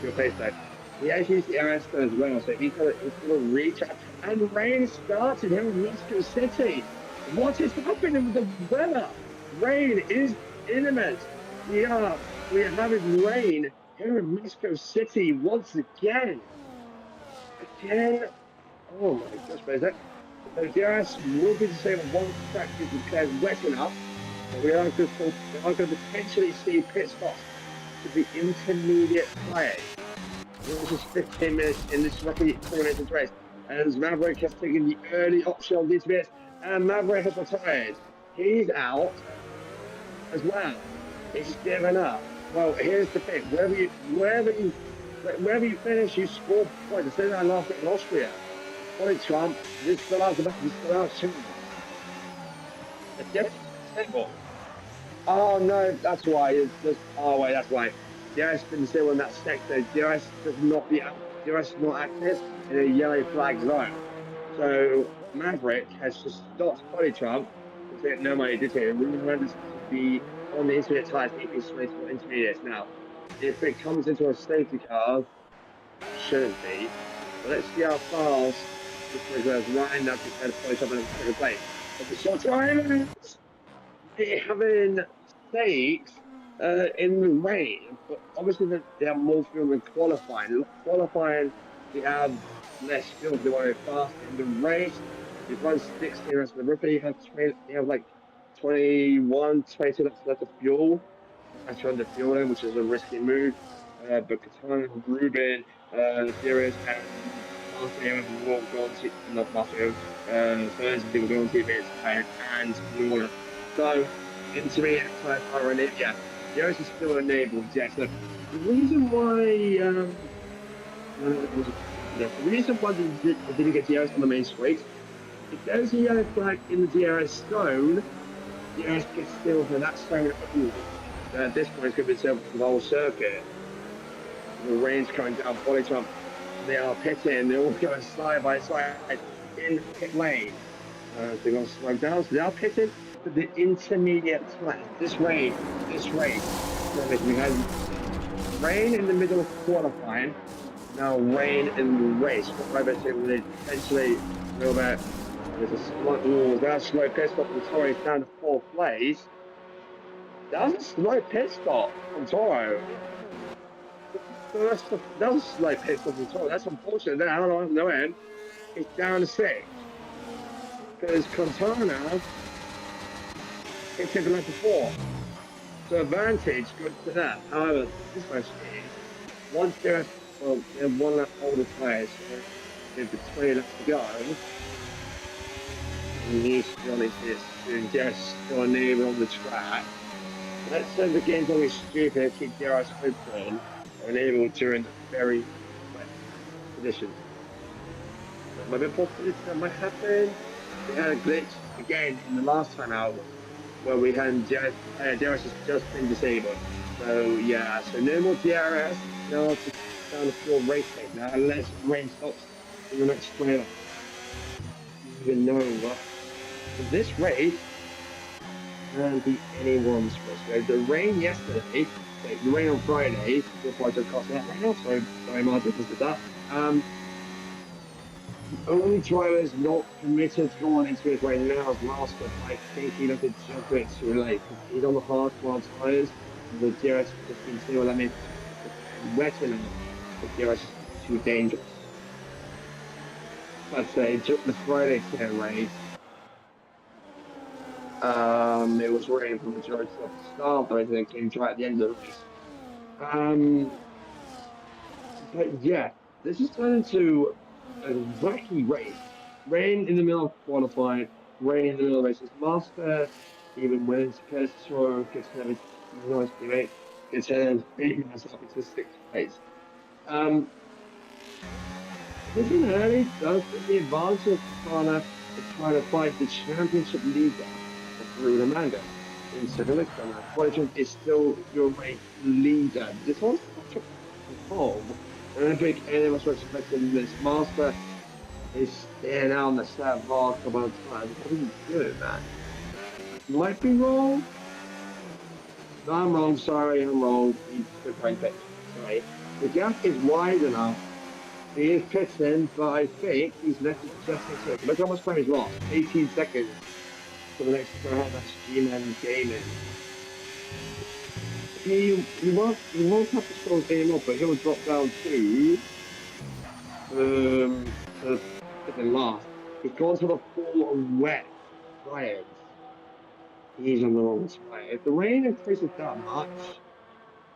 your face though. He actually used the Arista as well, so he's got a reach out. And rain started here in Mexico City. What is happening with the weather? Rain is imminent. We are having rain here in Mexico City once again. Again. Oh my gosh, Bezek. So DRS will be disabled once the track is declared wet enough, but we are going to potentially see pit stops to the intermediate tyres. This is 15 minutes in this roughly 20 minutes of race. And Maverick has taken the early option on these bits, and Maverick has retired. He's out as well. He's given up. Well, here's the thing: wherever you finish, you score points. I said that last week in Austria. Point Trump, this still has the back, this still has chance. The difference is simple. Oh no, that's why. It's just wait, that's why. DRS been still in that sector. DRS does not be DRS is not active in a yellow flag zone. So Maverick has just stopped Body Trump because they had no money, did he? And we wanted to be on the intermediate tyres if he's switched for intermediates. Now, if it comes into a safety car, it shouldn't be. But let's see how fast this race goes. Ryan now declared Body Trump in second place. But the short time they having mistakes in the rain, but obviously they have more fuel in qualifying. Qualifying, they have less fuel. They want to be fast in the race. They've run 16 laps. The rookie they have like 21, 22 laps left of fuel. Actually under fueling, which is a risky move. But Katana, Ruben, Darius, and Master have all gone to not Master Thursday will go on teammates and Lorna. So intermediate type are in it, yeah. Darius is still enabled, yeah. So the reason why the reason why they didn't get DRS on the main straight, if there's a yellow flag in the DRS zone, DRS gets still for that zone only. So at this point, it's going to be served for the whole circuit. The rain's coming down, Body Trump. They are pitting, they're all going side by side in pit lane. They're going to slow down, so they are pitting for the intermediate time. This race, we had rain in the middle of qualifying, now rain in the race. What I say will potentially a little bit. There's a slow pit stop from Torres down to fourth place. That was a slow pit stop from Toro. That was a slow pit stop from Toro. That's unfortunate. I don't know him. It's down to six because Quintana hit him like before. So advantage goes to them. However, this race is once they're one lap older players, so if it's 20 laps to go, you need to be honest, it's just still unable on the track. Let's say the game's always stupid, keep their eyes open, or unable during the very wet conditions. So maybe possibly that might happen. We had a glitch again in the last time out where we had DRS has just been disabled. So yeah, so no more DRS. Now it's just down to pure race pace. Now unless rain stops in the next trailer. Even know what. So this race can't be anyone's race. So the rain yesterday, the rain on Friday, before I took cost that right now, so sorry Martin, this is that. The only drivers not permitted to go on into it right now is Master, but I think he looked at jump it too late because he's on the hard tires. The DRS just been saying, well, that means if it's wet enough, the DRS is too dangerous. I'd say during the Friday race, it was raining for the majority of the start, but then it came dry at the end of the race. But yeah, this is turned into a wacky race. Rain in the middle of qualifying, rain in the middle of races. Master even when Curtis Toro gets another nice teammate, gets beating myself into sixth place. Um, Hitting early does give the advantage of Katana is trying to fight the championship leader of Bruno Manga. In second place, Katana Collision is still your race leader. This one's from home. And I think any of us were expecting this master is staying out on the set bar a couple of times. What are you doing, man? Might be wrong. No, I'm wrong. Sorry, I'm wrong. He's still trying to pit. Sorry. The gap is wide enough. He is pitting, but I think he's left it just a second. Look how much time he's lost. 18 seconds for the next go ahead. That's G-Man Gaming. He won't have to slow his game up, but he'll drop down to second last. He's gone to the full wet tires. He's on the wrong tire. If the rain increases that much,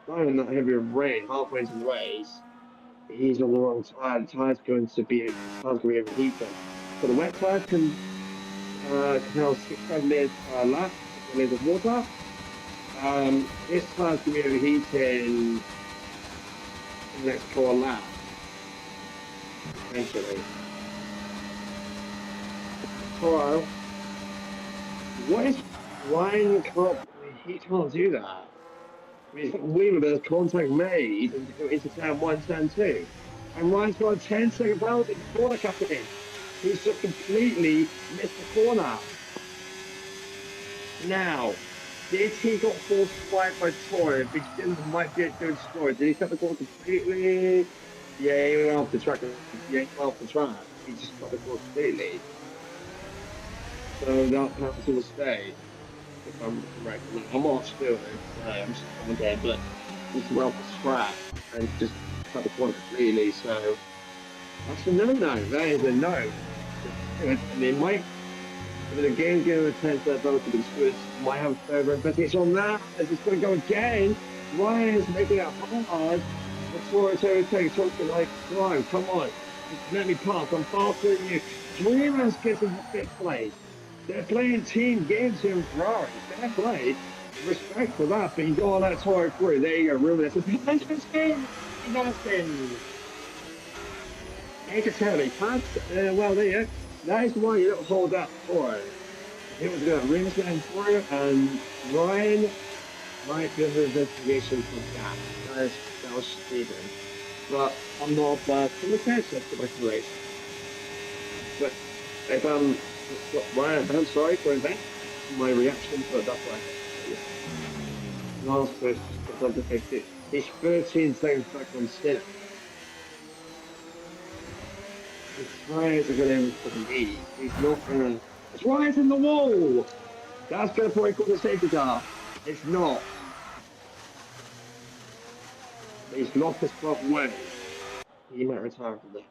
not even that heavy of rain, halfway into the race, he's on the wrong tire. The tire's going to be overheated. So the wet tires can hold 6-7 minutes per lap, 6 minutes of water. This tire's going to be overheating in the next 4 laps, essentially. Toro, what is Ryan can't he can't do that. I mean, he's got Weaver, there's contact made into turn one, turn two. And Ryan's got a 10-second penalty for corner cutting. He's just completely missed the corner. Now, did he got forced wide by Troy? If he didn't, might be to destroy. Did he cut the corner completely? Yeah, he went off the track. Yeah, he went off the track. He just cut the corner completely. So that penalty will stay, if I'm correct. I'm not sure. I'm just on there, but just went off the track and just cut the corner completely. So that's a no-no. That is a no. And it might. The game's going to attempt that both of the Squids might have further investigation on that as it's going to go again. Ryan is making it hard before it's overtaken. Something like, Ryan, come on, let me pass. I'm faster than you. Dreamers gets into fifth place. They're playing team games here in Ferrari. Fair play. Respect for that, but you go on that Tour through. There you go, ruin this. Nothing. Ain't it tell me, pants? Well, there you go. That is why you don't hold that for. It was going to ring down through, and Ryan might be under investigation for that. That was Stephen. But I'm not from the cancer to my race. But if Ryan, I'm sorry for that. My reaction, but that's why. Last question, because I've defected. He's 13 seconds back on Senna. His tires are going to fucking lead. He's not going to. His ride's in the wall! That's going to probably cause a safety car. It's not. He's lost his front wing. He might retire from that.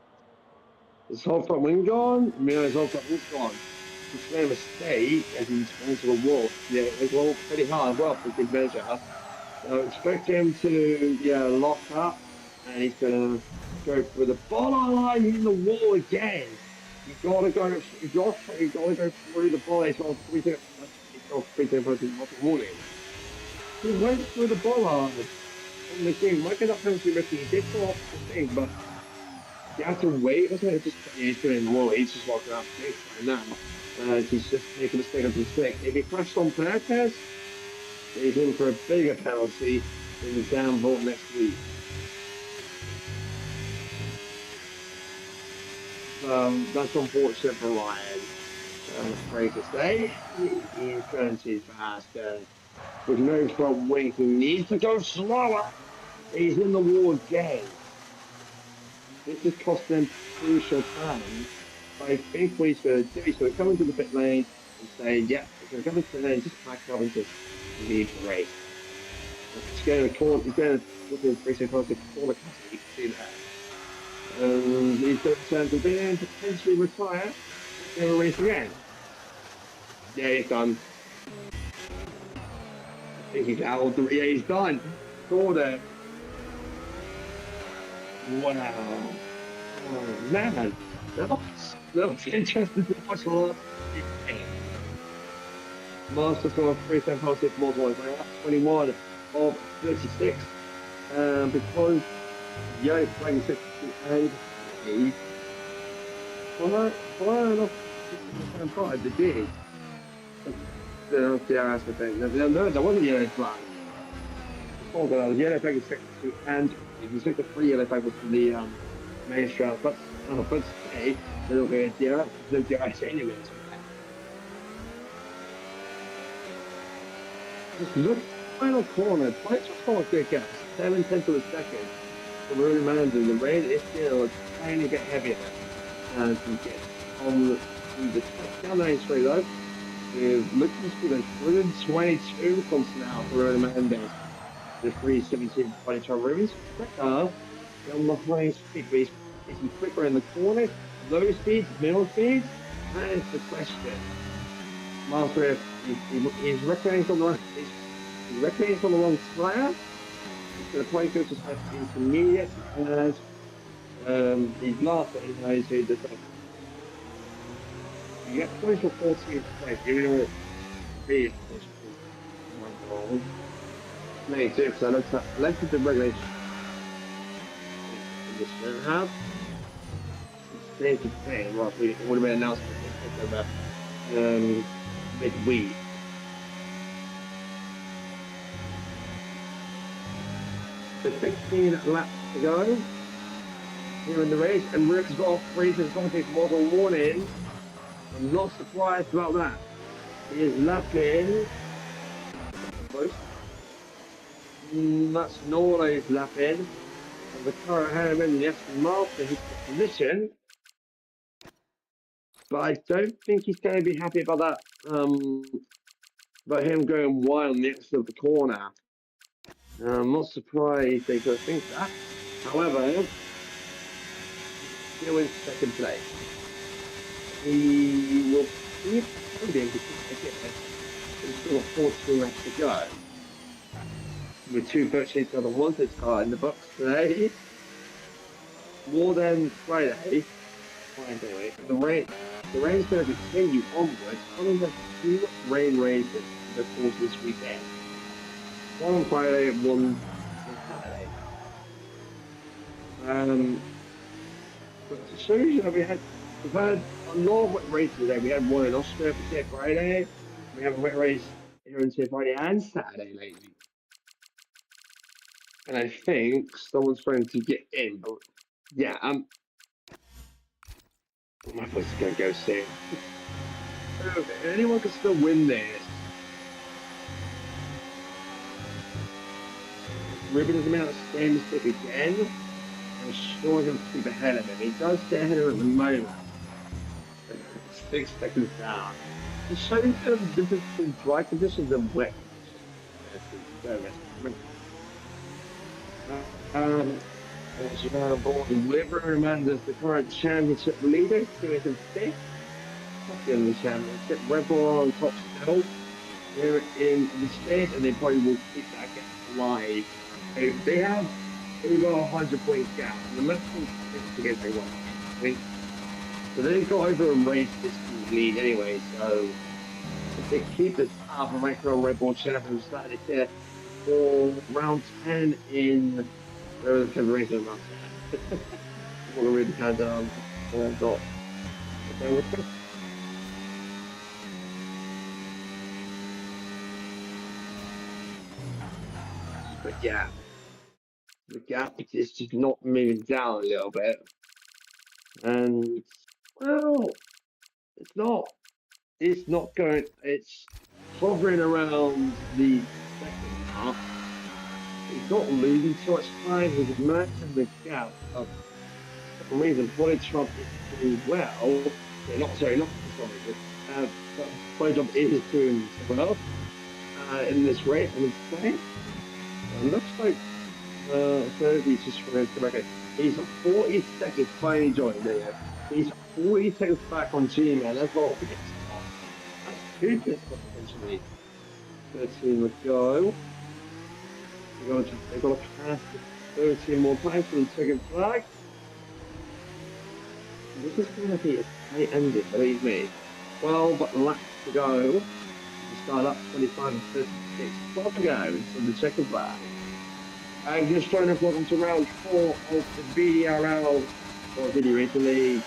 His whole front wing gone. His whole front wing's gone. He's made a mistake as he's gone into the wall. Yeah, it's all pretty hard as well for a good measure. So expect him to lock up, and he's going to go for the ball line in the wall again. You gotta go. You gotta go through the ball. It's not freezing. It's not freezing versus not warning. He went through the ball line on the game. Might get that penalty risky. He did fall off the thing, but you have to wait. Wasn't it? He's going in the wall. He's just walking out right now. He's just making a mistake after mistake. If he crashed on Perez, he's in for a bigger penalty in the downvolt next week. That's unfortunate for Ryan. I'm afraid to say. He's going too fast. With no front wing, he needs to go slower. He's in the wall again. This is costing him crucial time. I think what he's going to do is going to come into the pit lane and say, yeah, he's going to come into the lane, just back up and just lead the race. He's going to look in 3 seconds to corner cast. You can see that. He's going to turn to be and potentially retire. He's going to race again. Yeah, he's done. I think he's out. Yeah, he's done. Scored it. Wow. Oh, man. That was interesting to watch a lot. Masters going 3-10.6 more points. We're at 21 of 36. Because Yo playing 60 and he flying off 65, they did. The DRS, I think. No, there wasn't yellow flag. Oh, there was yellow flag 62 and you took the 3 yellow flag from the main strap. But today, there'll be a DRS. There's no DRS anyways. Just look, final corner, quite just got a good gap, 7/10 of a second. The Rooney Manager, the rain is still a tiny bit heavier as we get on the touchdown lane straight though. We're looking for the 122 comes now for Rooney Mendes. The 317 22 rooms. Quicker on the high speed, but is he quicker in the corners, low speeds, middle speeds? That is the question. Master, he's recognized on the wrong, he's recognized on the wrong tire. He's going to play good to step intermediate as he's last but he knows who the you get points for 14th place, even though it's wrong. Mate, too, because I looked at the regulation. This don't have. It's the same, last week. It would have been announced about midweek. So 16 laps to go here in the race, and Rick's got Fraser's going to take model warning. I'm not surprised about that. He is lapping. Close. That's Norley's lapping. And the car ahead of him, yes, Martin, his position. But I don't think he's going to be happy about that. About him going wild next of the corner. I'm not surprised they could think that. However, still in second place. He will keep podium because again, there's still 42 laps to go. With 2 purchases for the wanted car in the box today. More than Friday. Anyway, the rain's going to continue onwards. Following the 2 rain races the course this weekend. 1 on Friday and 1 on Saturday. But to show you that we've had a lot of wet races today. We had one in Austria for Friday. We have a wet race here on Friday and Saturday lately. And I think someone's trying to get in, but yeah, my voice is gonna go soon. Anyone can still win this. Ribbon is about to stand stick again. I'm sure he'll keep ahead of him. He does stay ahead of him at the moment. 6 seconds down. It shows the difference between dry conditions and wet conditions. As you know, River Amanda's the current championship leader, 2nd and 5th. In the championship, Red Bull on top still here in the state, and they probably will keep that gap alive. They have over 100 points gap, and the maximum is to get they want. So they've got over a race distance lead anyway, so if they keep this up and make them Red Bull champions started here for round 10 in the Federation of round 10. I'm going to read the countdown. But yeah, the gap is just not moving down a little bit. And, well, it's not going, it's hovering around the second half. He's not losing too much time, he's matching the gap of, for some reason, Polly Trump is doing well. Yeah, not sorry, but Polly Trump is doing well in this race, I would say. It looks like Thursday's just going to record. He's 40 seconds finally joined there. He's 40 seconds back on G, man. That's all. That's 2 pits potentially. 13 would go. They've got to pass 13 more times for the second flag. This is going to be a tight ending, believe me. 12 laps to go. start up 25 and 36. 12 to go into the second lap. And just trying to welcome to round 4 of the VDRL or VD Racing League.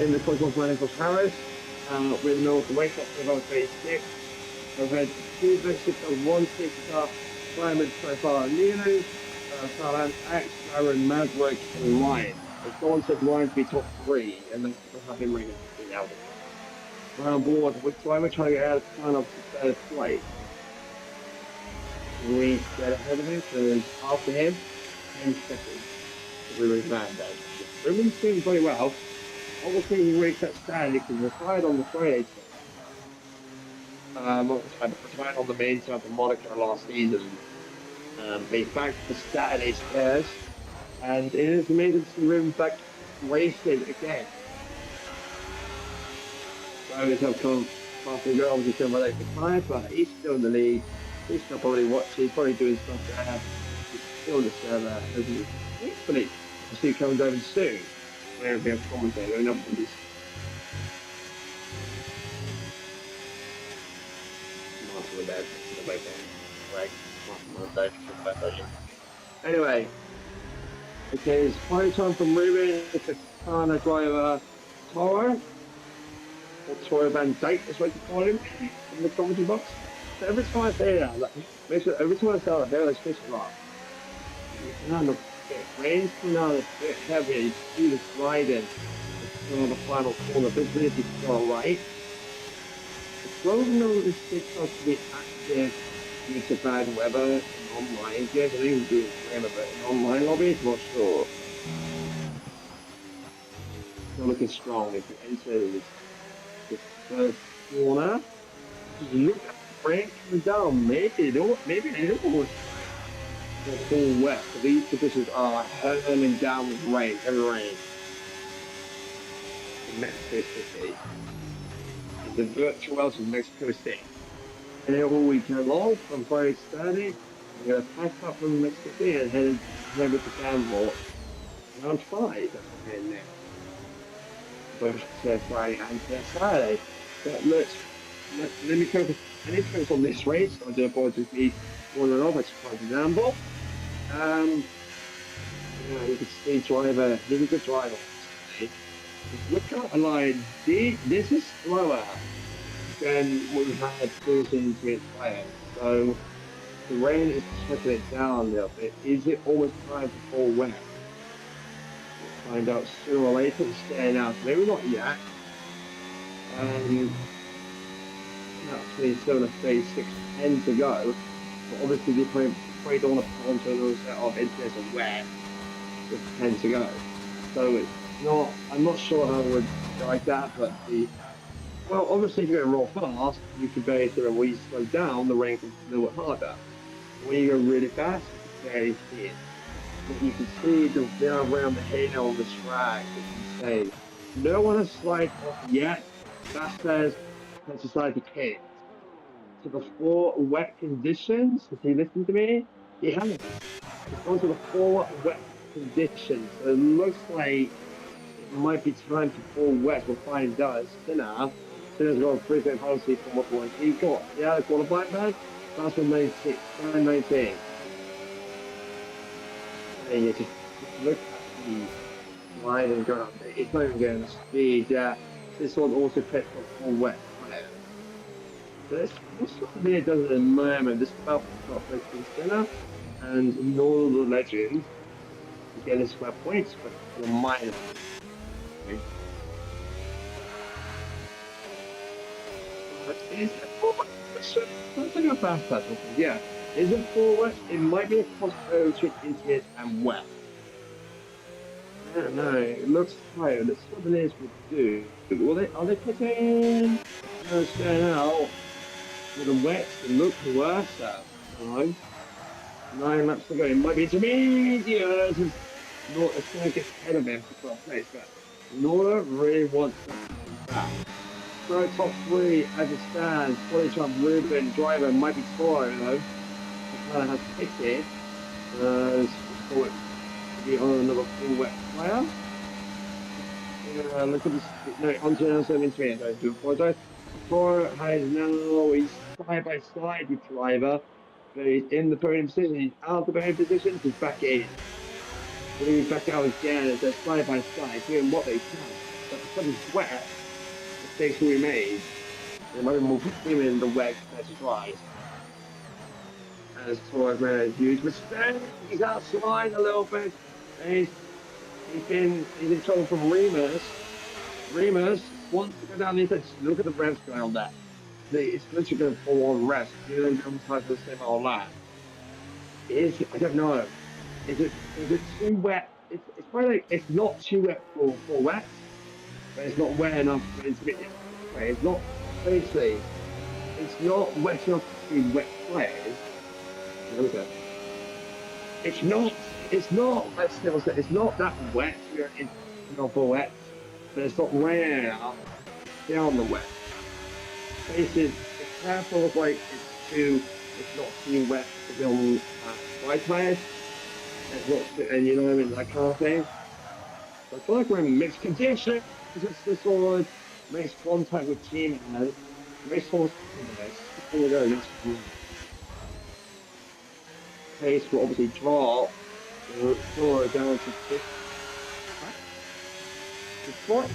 In the course my name was Harris, with North Wake up to about 36. I've had 2 versus 1 6-star Climate so far. Nino, Salan, X, Aaron, Maverick, and Ryan. As Dawn said, Ryan to be top 3, and then we'll have him rated out. Round board, we're trying to get out of sign up to third place. We get ahead of him, so after him, 10 seconds. We were glad that. Ruben's doing very well. Obviously, he reached that stand, he can retired on the Friday. Retired on the main side of Monaco last season. He's back for Saturday's pairs, and it is amazing to see Ruben back racing again. So he's have come past and go, obviously, still late for time, but he's still in the lead. He's still probably watching, he's probably doing stuff there. He's still in the server. Hopefully, we'll see he comes over soon. We're going to be a commentator and up on this. Anyway, okay, it's final time from Ruben. It's a Kana driver, Toro, or Toro Van Dyke, is what you call him in the commentary box. So every time I say that, like, every time I say that, they're like, fish rock. Kind of rain's coming out a bit heavy. You see the sliding on the final corner. Visibility is all right. The road is supposed to be active due to bad weather and online. Yes, I think we're doing a bit in online lobby, I'm not sure. Still looking strong if you enter this first corner. Look at the rain coming down. Maybe they don't full wet. So these conditions are hurling down with rain, heavy rain. In Mexico City. The virtual world of Mexico City. And all weekend long from Friday to Saturday, I'm going to pack up from Mexico City and head over to Danville around 5. That's what I'm heading there. Both Friday and Saturday. But let me focus. I need to focus on this race. I do apologize for me more than off. I just tried to Danville. He's a speed driver. He's a good driver. Look at the line. This is slower than what we had previously against players. So the rain is chucking it down a little bit. Is it almost time for full wet? We'll find out sooner or later. It's staying out. Maybe not yet. That's 27 and 36, 10 to go. But obviously they probably don't want to put onto another set of interest and wet with 10 to go. So it's not, I'm not sure how I would like that, but well, obviously if you're going to roll fast, you can basically, when you slow down, the rain can be a little bit harder. When you go really fast, you can barely see it. But you can see the down around the halo on the track, it's insane. No one has slid off yet. That says, let's decide to kids. So the 4 wet conditions, if you listen to me, you haven't. It's gone to the 4 wet conditions. So it looks like it might be time for full wet. We'll find out. Sinner's got a 3-point penalty from what point he got. Yeah, the qualifying man. That's from 19. And you just look at the line and go up there. It's not even going to speed. Yeah, this one also pits for full wet. This what it does at the moment. This belt got fixed Sinner, and all the legends is getting square points, but for the minor. Is it forward? Let's think about that. Yeah, is it forward? It might be a possibility between intimate and wet. I don't know. It looks tired. Let's see what the layers would do. Are they putting? No, staying out. With the wet, it looks worse. Right? 9 laps to go. It might be intermediate. It's going to get ahead of him for 12th place, but Nora really wants that. So top 3 as it stands. Quality Trump, Ruben, driver might be Toro though. The car has pitted. So it to be on another full wet player. Look at this. No, onto another intermediate. I do apologise. Toro has now, he's side by side with driver, but he's in the podium position. He's out of the podium position, he's back in. Then he's back out again as they're side by side doing what they can. But because it's wet, mistakes will be made. They might move him in the wet compared to dry. As Torres made a huge mistake, he's outside a little bit. And he's in trouble from Remus. Remus wants to go down the inside. Look at the revs going on there. It's literally going to fall on rest. You don't come time for the same old lap. I don't know. Is it too wet? It's probably like, it's not too wet for wet, but it's not wet enough for it to be. It's not basically. It's not wet enough to be wet players. Okay. It's not. It's not. Let's say it's not that wet. It's not for wet, but it's not raining enough down the wet. Basically, it's careful of like it's not too wet to be on white tires. And you know what I mean, that kind of thing. So I feel like we're in mixed conditions. It's this one makes contact with team and makes force pace will obviously drop. Slow down to 6.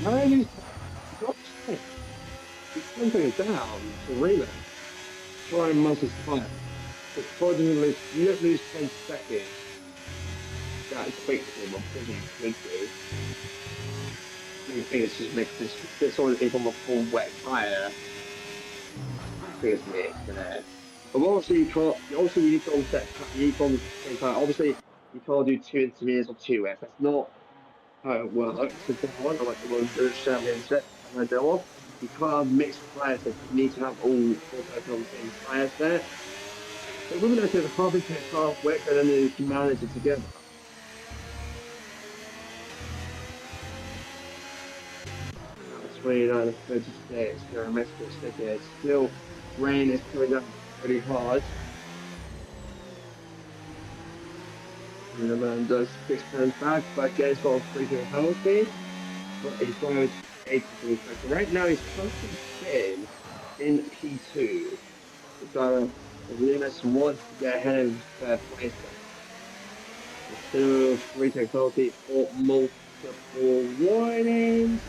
How do you drop 6? He's something it down to Remus. Try and muscle time. But you don't lose 10 seconds. That quickly, I'm thinking you could do. I think it's just mixed. This one is on the full wet tyre. I think it's mixed, isn't it? But obviously you can't. Also, you need to offset. You need to on the same time. Obviously, you can't do 2 intermediates or 2 wets. That's not how it works. It's the one like the World Championship and the Demo. You can't have mixed tyres. So you need to have all 4 tyres on the same tyres there. So we're going to have half into half wet, and then you can manage it together. 29 to 36, you're Mexico City. It's still rain is coming down pretty hard. And the man does 6 turns back gets off 3 to a penalty. But he's going to 8 to 3. Right now he's currently in P2. We've got a Remus wants to get ahead of third place. Instead of 3 to a penalty or multiple warnings.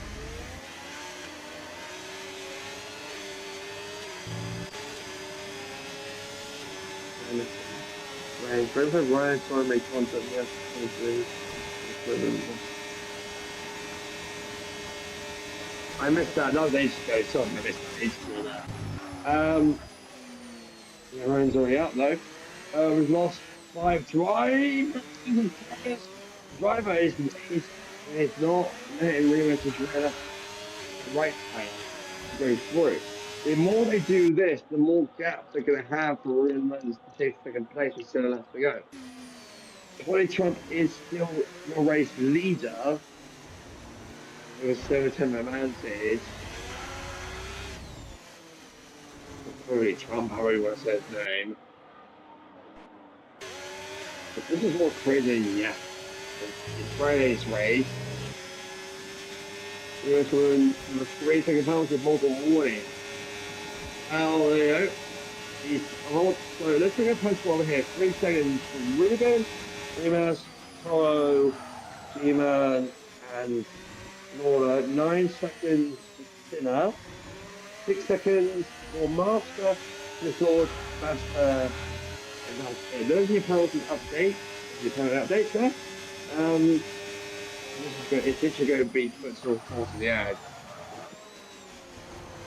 Right, Griffin Ryan trying to make contact with I missed that. That was ages ago. Sorry, I missed that ages ago. Yeah, Ryan's already up though. We've lost 5 drive. Driver is not letting Remus to the right time to go through. The more they do this, the more gaps they're going to have for Remus to take second place with 7 laps to go. Donald Trump is still your race leader with 7-10 advantage. Probably Trump, however you want to say his name. But this is more crazy than yes. It's Friday's race. We're going to the 3 second penalty with multiple warning. Well, there you go. So let's take a punch over here. 3 seconds for Ruben, Remus, Toro, G-Man, and Laura. 9 seconds for Sinner. 6 seconds for Master, Lord, Master, and that's it. Those are your penalty updates. Your penalty updates there. It's literally going to be put to a force of the edge.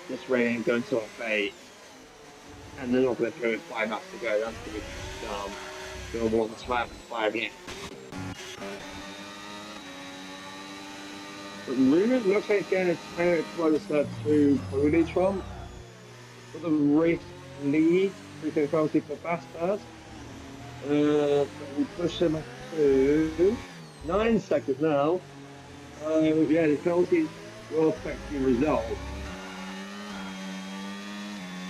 This rain going to a fate. And they're not going to throw 5 laps to go. That's going to be dumb. They'll want to lap 5 laps. But Ruben looks like it's getting a turn closer to Cody Trump. For the race lead, we can penalty for Bastards. We'll push him up to 9 seconds now. Yeah, the penalties will affect the result.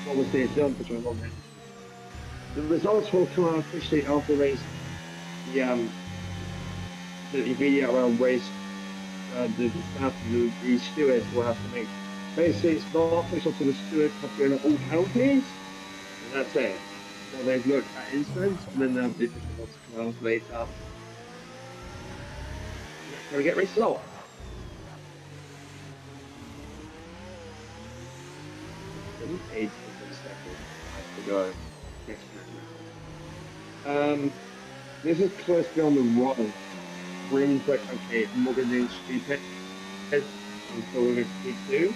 Obviously, it's done for on it. The results will come out officially after race. The VDRL race. The stewards will have to make Basically, it's not pushed up to the steward copying all penalties, and that's it. So they've looked at incidents, and then they'll be pushing lots of cars later. And that's how we get races off. 8 seconds to go. Next round. This is close to be on the wrong. Really quick, okay, I'm not going to do stupid. I'm still going to P2.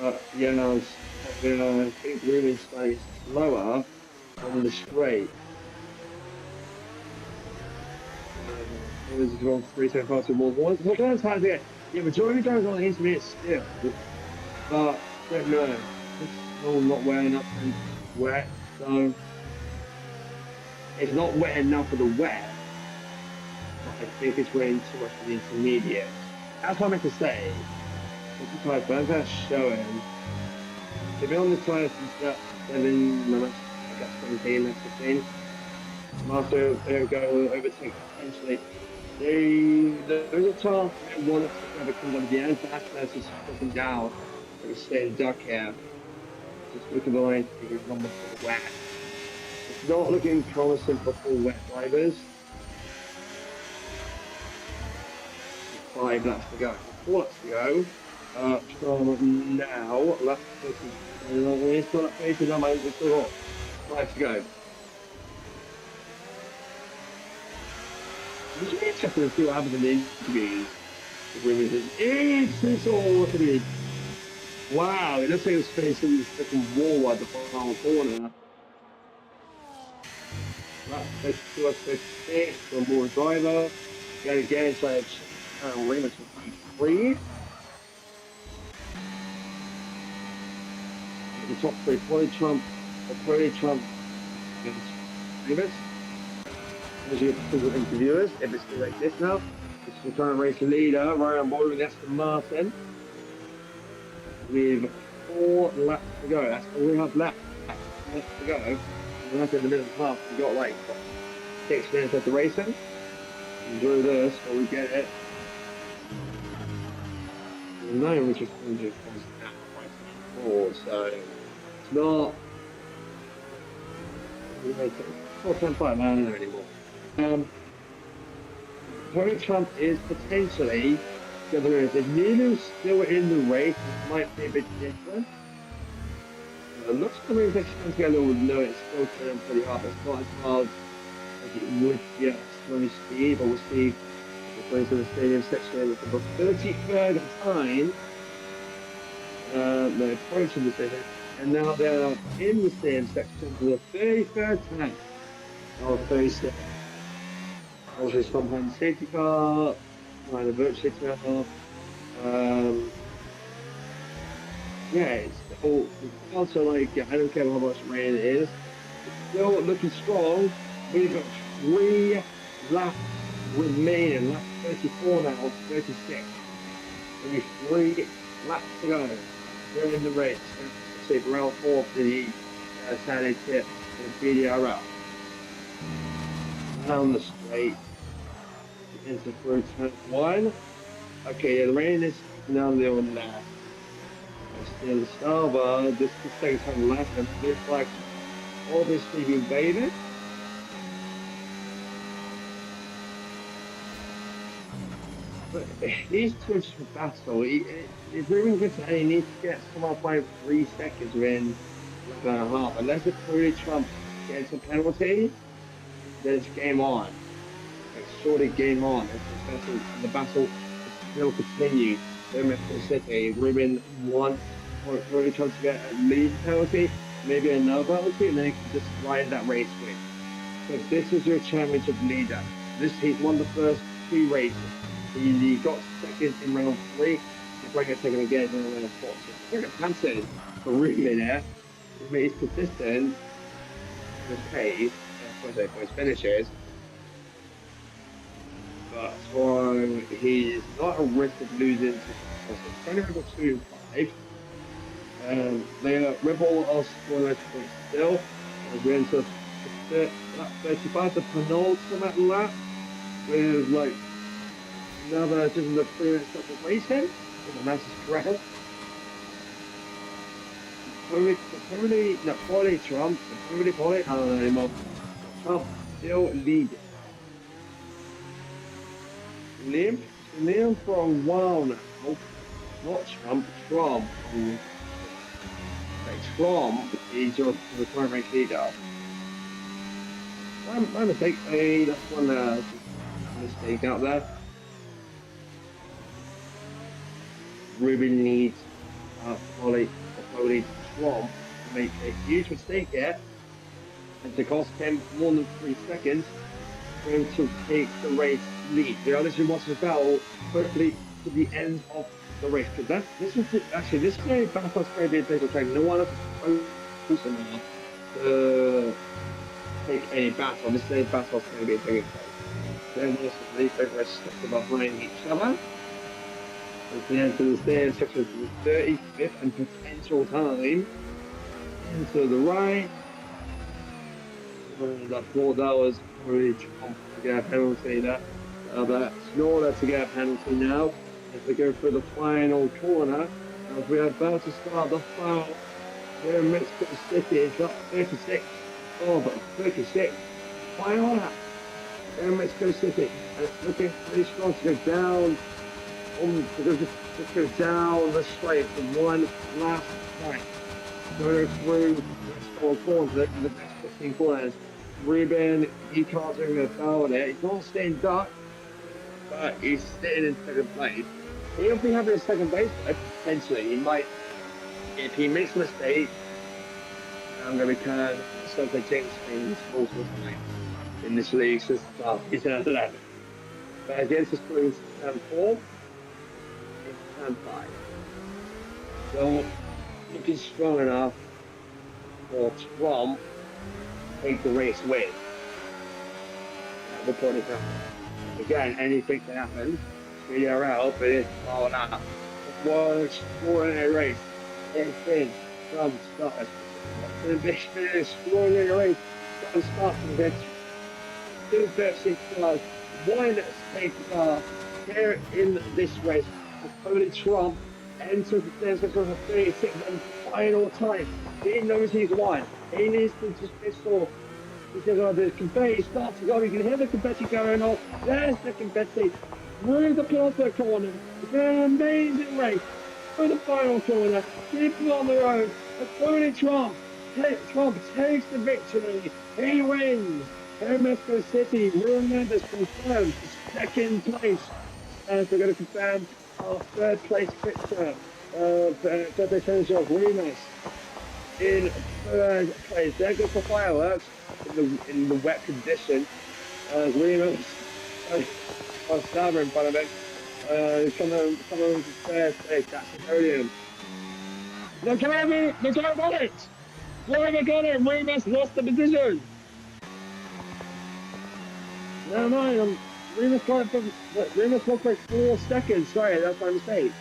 But yeah, I think Ruben's slightly slower on the straight. It was wrong 3 seconds more. What kind of time to get? Yeah, majority of guys on the intermediate still. But don't know. It's still not wet enough and wet, so it's not wet enough for the wet. But I think it's raining too much for the intermediate. That's what I meant to say. It's like that's showing. To be on the tire since that 7 minutes, I got 17, that's 15. Master, there we go, overtake potentially. There's a chance that one of the driver comes over the end, but that's just looking down. Like a staying duck here. Just looking behind, taking number for the wet. It's not looking promising for full wet drivers. 5 laps to go. 4 laps to go. From now, lap 30. We're still at 30, we've still got 5 to go. It's really interesting to see what happens in the interviews. It's all happening. Wow, it looks like it's facing the second wall at the final corner. Lap 52, lap 56 for a more driver. Going against like Raymond for P3. The top 3 Polly Trump against Davis. As you get to interviewers, if it's like this now, this is the current race leader, right on board with Aston Martin. With 4 laps to go. That's all we have left. Laps to go. And after the middle of the half, we've got like 6 minutes after racing. Enjoy this, while we get it. No, we just going to do at 4, so it's not. It's not 10.5, I don't know anymore. Donald Trump is potentially the other is. If Nilu's still in the race, it might be a bit different. Looks like the race next time to get a little low, it's still turning pretty hard. It's not as hard as it would be at slow speed, but we'll see. We're going to the stadium section for the 33rd time. They're approaching the stadium, and now they're in the stadium section for the 33rd time. Oh, 36. Also, some behind the safety car, behind the virtual safety car. Yeah, it's still, also like, I don't care how much rain it is. It's still looking strong. We've got 3 laps remaining. Lap 34 now, 36. Only 3 laps to go. We're in the race. Let's see, round 4 for the Saturday tip for the VDRL. Down the straight. Into through turn 1. Okay, the rain is now the on left. Still the starboard. This is the second time left, and it looks like obviously been bathing. But these two are just a battle. It's really good to he needs to get somehow by 3 seconds within 11.5. Unless the Cody Trump gets a penalty, then it's game on. Surely game on. The battle still continues. Mexico City, Ruben wants Cody Trump to get a lead penalty, maybe another penalty, and then he can just ride that race win. So this is your championship leader. He's won the first 2 races. He got second in round 3. He's going to get second again in round 4. So we're going to pass it for Ruben there. He's consistent in his pace, for his finishes. But so he's not at risk of losing to only got 2 and 5. Red Bull are scoring still. As we enter lap 35, the penultimate lap, with like another just under 3 minutes of racing. If the math is correct. Poly Trump, Poly, I don't know anymore. Trump still leading. Liam for a while now. Not Trump, Trump. Like Trump is the current race leader. My mistake. Hey, that's one mistake out there. Ruben needs Polly Trump to make a huge mistake here and to cost him more than 3 seconds for him to take the race lead. You know, this is what's about, hopefully, to the end of the race. Because this is a Bathurst Caribbean Special Track. No one else is close enough to take any battle. This is a Bathurst Caribbean taking place. Then this is the over a second behind each other. As we enter the stand section for the 35th and potential time. Into the right. And I thought that was really Trump to get a penalty there. But Snorter to get a penalty now as we go through the final corner. As we are about to start the foul here in Mexico City. It's up 36. Oh, but 36. Final lap here in Mexico City. And it's looking pretty strong to go down. To go down the straight for one last time. Go through the next four corners, the next 15 corners. Ruben, he can't do a foul there. He's not staying duck, but he's sitting in second place. He'll be having a second place, but potentially he might, if he makes a mistake, I'm going to be kind of stuff like James Spain's multiple times in this league since the start of 2011. But against the Springs turn 4, it's turn 5. So, if he's strong enough for Trump to take the race win, that will put it down. Again, anything can happen. VDRL, but it's all out. What an extraordinary race. It's been from start. It's been an extraordinary race from start to finish. 2 Pepsi cars, 1 safety car here in this race. Tony Trump enters the stand for the 36th and final time. He knows he's won. He needs to just whistle. Because the confetti starts to go. You can hear the confetti going off. There's the confetti. Through the Plaza corner. It's been an amazing race. Through the final corner. Keep on the road. And Tony Trump takes the victory. He wins. Here in Mexico City, Ruben Mendes confirms second place. And we're going to confirm our third place picture of third place finisher of Remus in third place. There goes the fireworks in the wet condition. Remus on Stabber in front of him. Coming to third place. That's the podium. Look at it! Look at it! Florida got it! Remus lost the position! No, no, Remus lost by 4 seconds. Sorry, that's my mistake.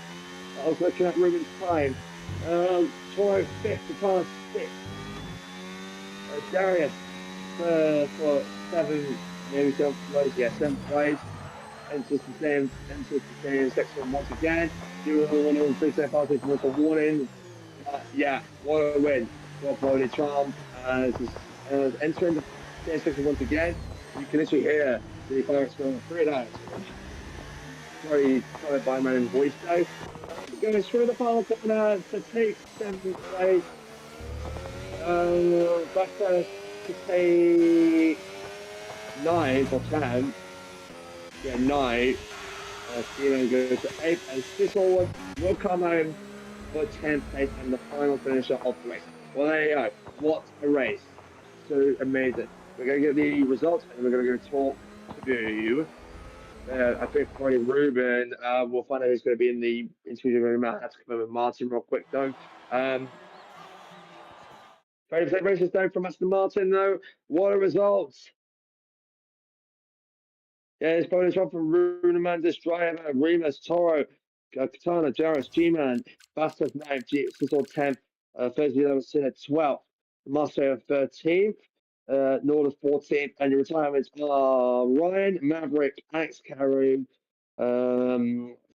I was looking at Ruben's time. Toro 5th to car 6th. Darius for 7, maybe 7 plays, yeah, 7 plays. Enters the same section once again. Doing the 1 3 7 5 6 with a warning. Yeah, what a win. Well played, Trump. Entering the same section once again. You can literally hear the fireworks going through that. Sorry, by my own voice though. Going through the final corner to take 7th place. Back to take 9th or 10th. Yeah, 9th. Steven goes to 8th, and Sissel will come home for 10th place and the final finisher of the race. Well, there you go. What a race. So amazing. We're going to get the results, and we're going to go talk to I think probably Ruben. We'll find out who's going to be in the interview room. I have to come in with Martin real quick though. Very races down from Aston Martin though. What a result! Yeah, it's bonus one from Ruben Mendes, driver, Remus, Toro, Katana, Jarvis, G-Man, Bastos 9th, Sissel 10th, Thursday 11th, 12th, Master 13th, Northern 14th, and your retirements are Ryan, Maverick, Alex Carew,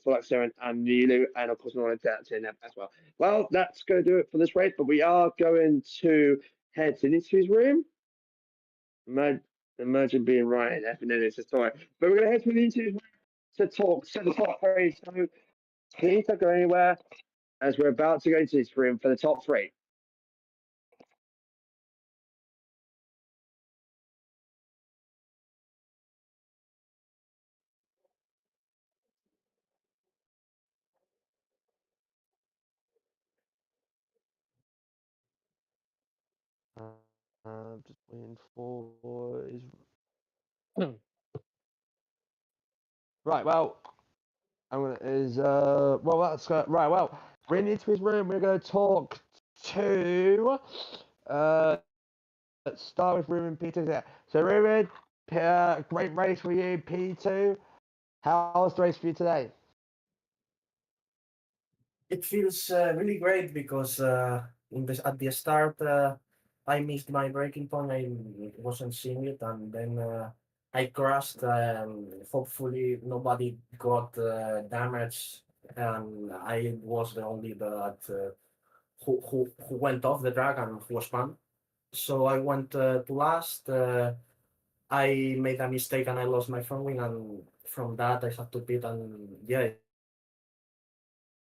Flexer and Nilu, and of course we want to adapt in as well. Well, that's going to do it for this race, but we are going to head to Nitsu's room. Imagine being right, and then it's a story. But we're going to head to Nitsu's room to talk to the top three. So please don't go anywhere, as we're about to go to this room for the top three. Just waiting for his. Right. Well, I'm gonna is well that's right. Well, we're into his room. We're gonna talk to let's start with Ruben P2 there. So Ruben, great race for you, P2. How was the race for you today? It feels really great because at the start I missed my braking point. I wasn't seeing it, and then I crashed. Hopefully, nobody got damage, and I was the only that who went off the track and who was banned. So I went to last. I made a mistake and I lost my front wing, and from that I had to pit. And yeah,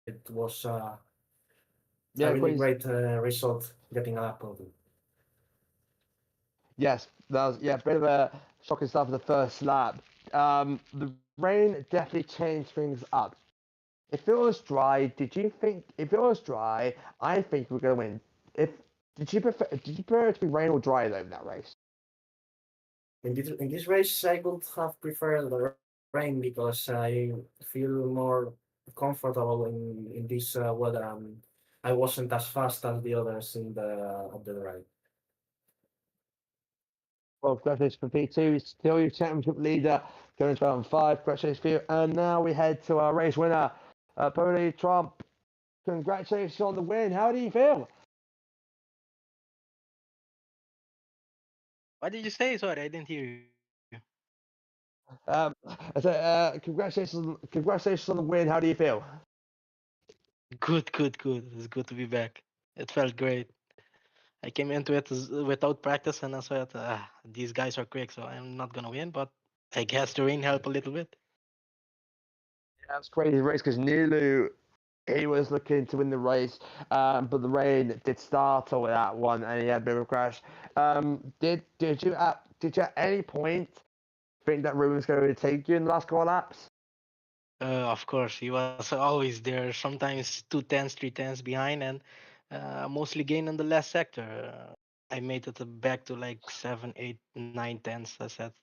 it was a really Yeah, great please. result getting up. Yes, that was bit of a shocking start for the first lap. The rain definitely changed things up. If it was dry, did you think if it was dry, I think we're gonna win. If did you prefer it to be rain or dry though in that race? In this race, I would have preferred the rain because I feel more comfortable in this weather, and I wasn't as fast as the others in the ride. Well, congratulations for P2, still your championship leader, going to 12 and 5. Congratulations for you. And now we head to our race winner, Pony Trump. Congratulations on the win. How do you feel? What did you say? Sorry, I didn't hear you. I said, congratulations on the win. How do you feel? Good, good, good. It's good to be back. It felt great. I came into it without practice, and I thought, these guys are quick, so I'm not gonna win. But I guess the rain helped a little bit. Yeah, it was crazy race because Nilu, he was looking to win the race, but the rain did startle with that one, and he had a bit of a crash. Did you at any point think that Ruben was going to take you in the last couple of laps? Of course, he was always there. Sometimes 2 tenths, 3 tenths behind, and mostly gain on the last sector. I made it back to like 7, 8, 9 tenths. I said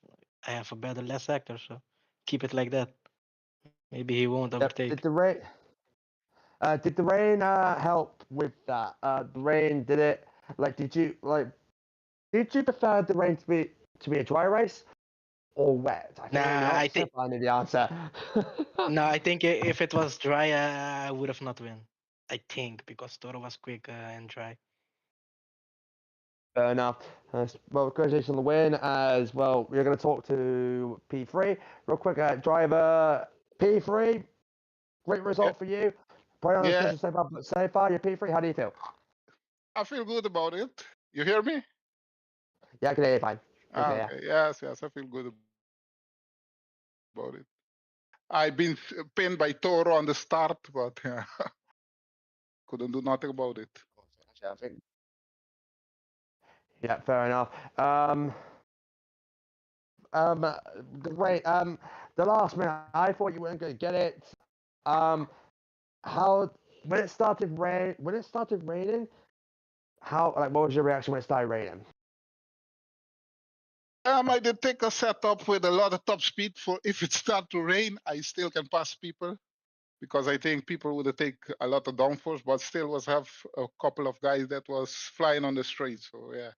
I have a better last sector, so keep it like that. Maybe he won't Yep. overtake. Did the rain help with that? The rain did it. Like, did you prefer the rain to be a dry race or wet? I think I know the Nah, I answer, think but I know the answer. no, I think if it was dry, I would have not win. I think because Toro was quick and dry. Fair enough. Well, congratulations on the win as well. We're going to talk to P3 real quick. Driver P3, great Yeah, result for you. Probably not as yeah, good as so far, but so far you're P3. How do you feel? I feel good about it. You hear me? Yeah, I can hear you fine. Okay, yeah. Okay, yes, yes, I feel good about it. I've been pinned by Toro on the start, but couldn't do nothing about it. I think. Yeah, fair enough. Great. The last minute, I thought you weren't going to get it. Um, how when it started raining, what was your reaction when it started raining? I did take a setup with a lot of top speed for if it start to rain, I still can pass people because I think people would take a lot of downforce, but still was have a couple of guys that was flying on the street. So yeah,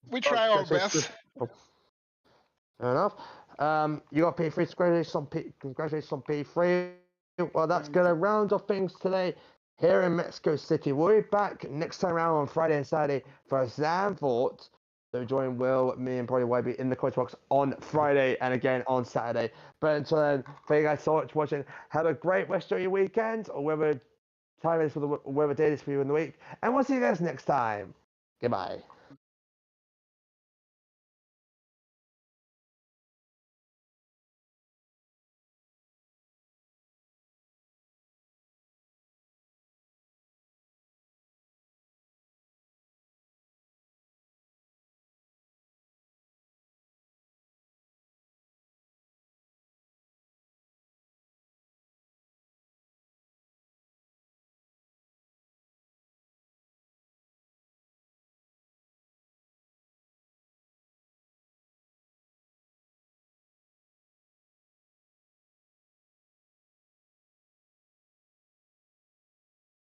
we Oh, try our congratulations. best. Oh, fair enough. You got P3. Congratulations on P3. Well, that's Thank going to you. round off things today here in Mexico City. We'll be back next time around on Friday and Saturday for Zandvoort. So join Will, me, and probably YB in the comment box on Friday and again on Saturday. But until then, thank you guys so much for watching. Have a great rest of your weekend, or whatever time it is for whatever day it is for you in the week. And we'll see you guys next time. Goodbye.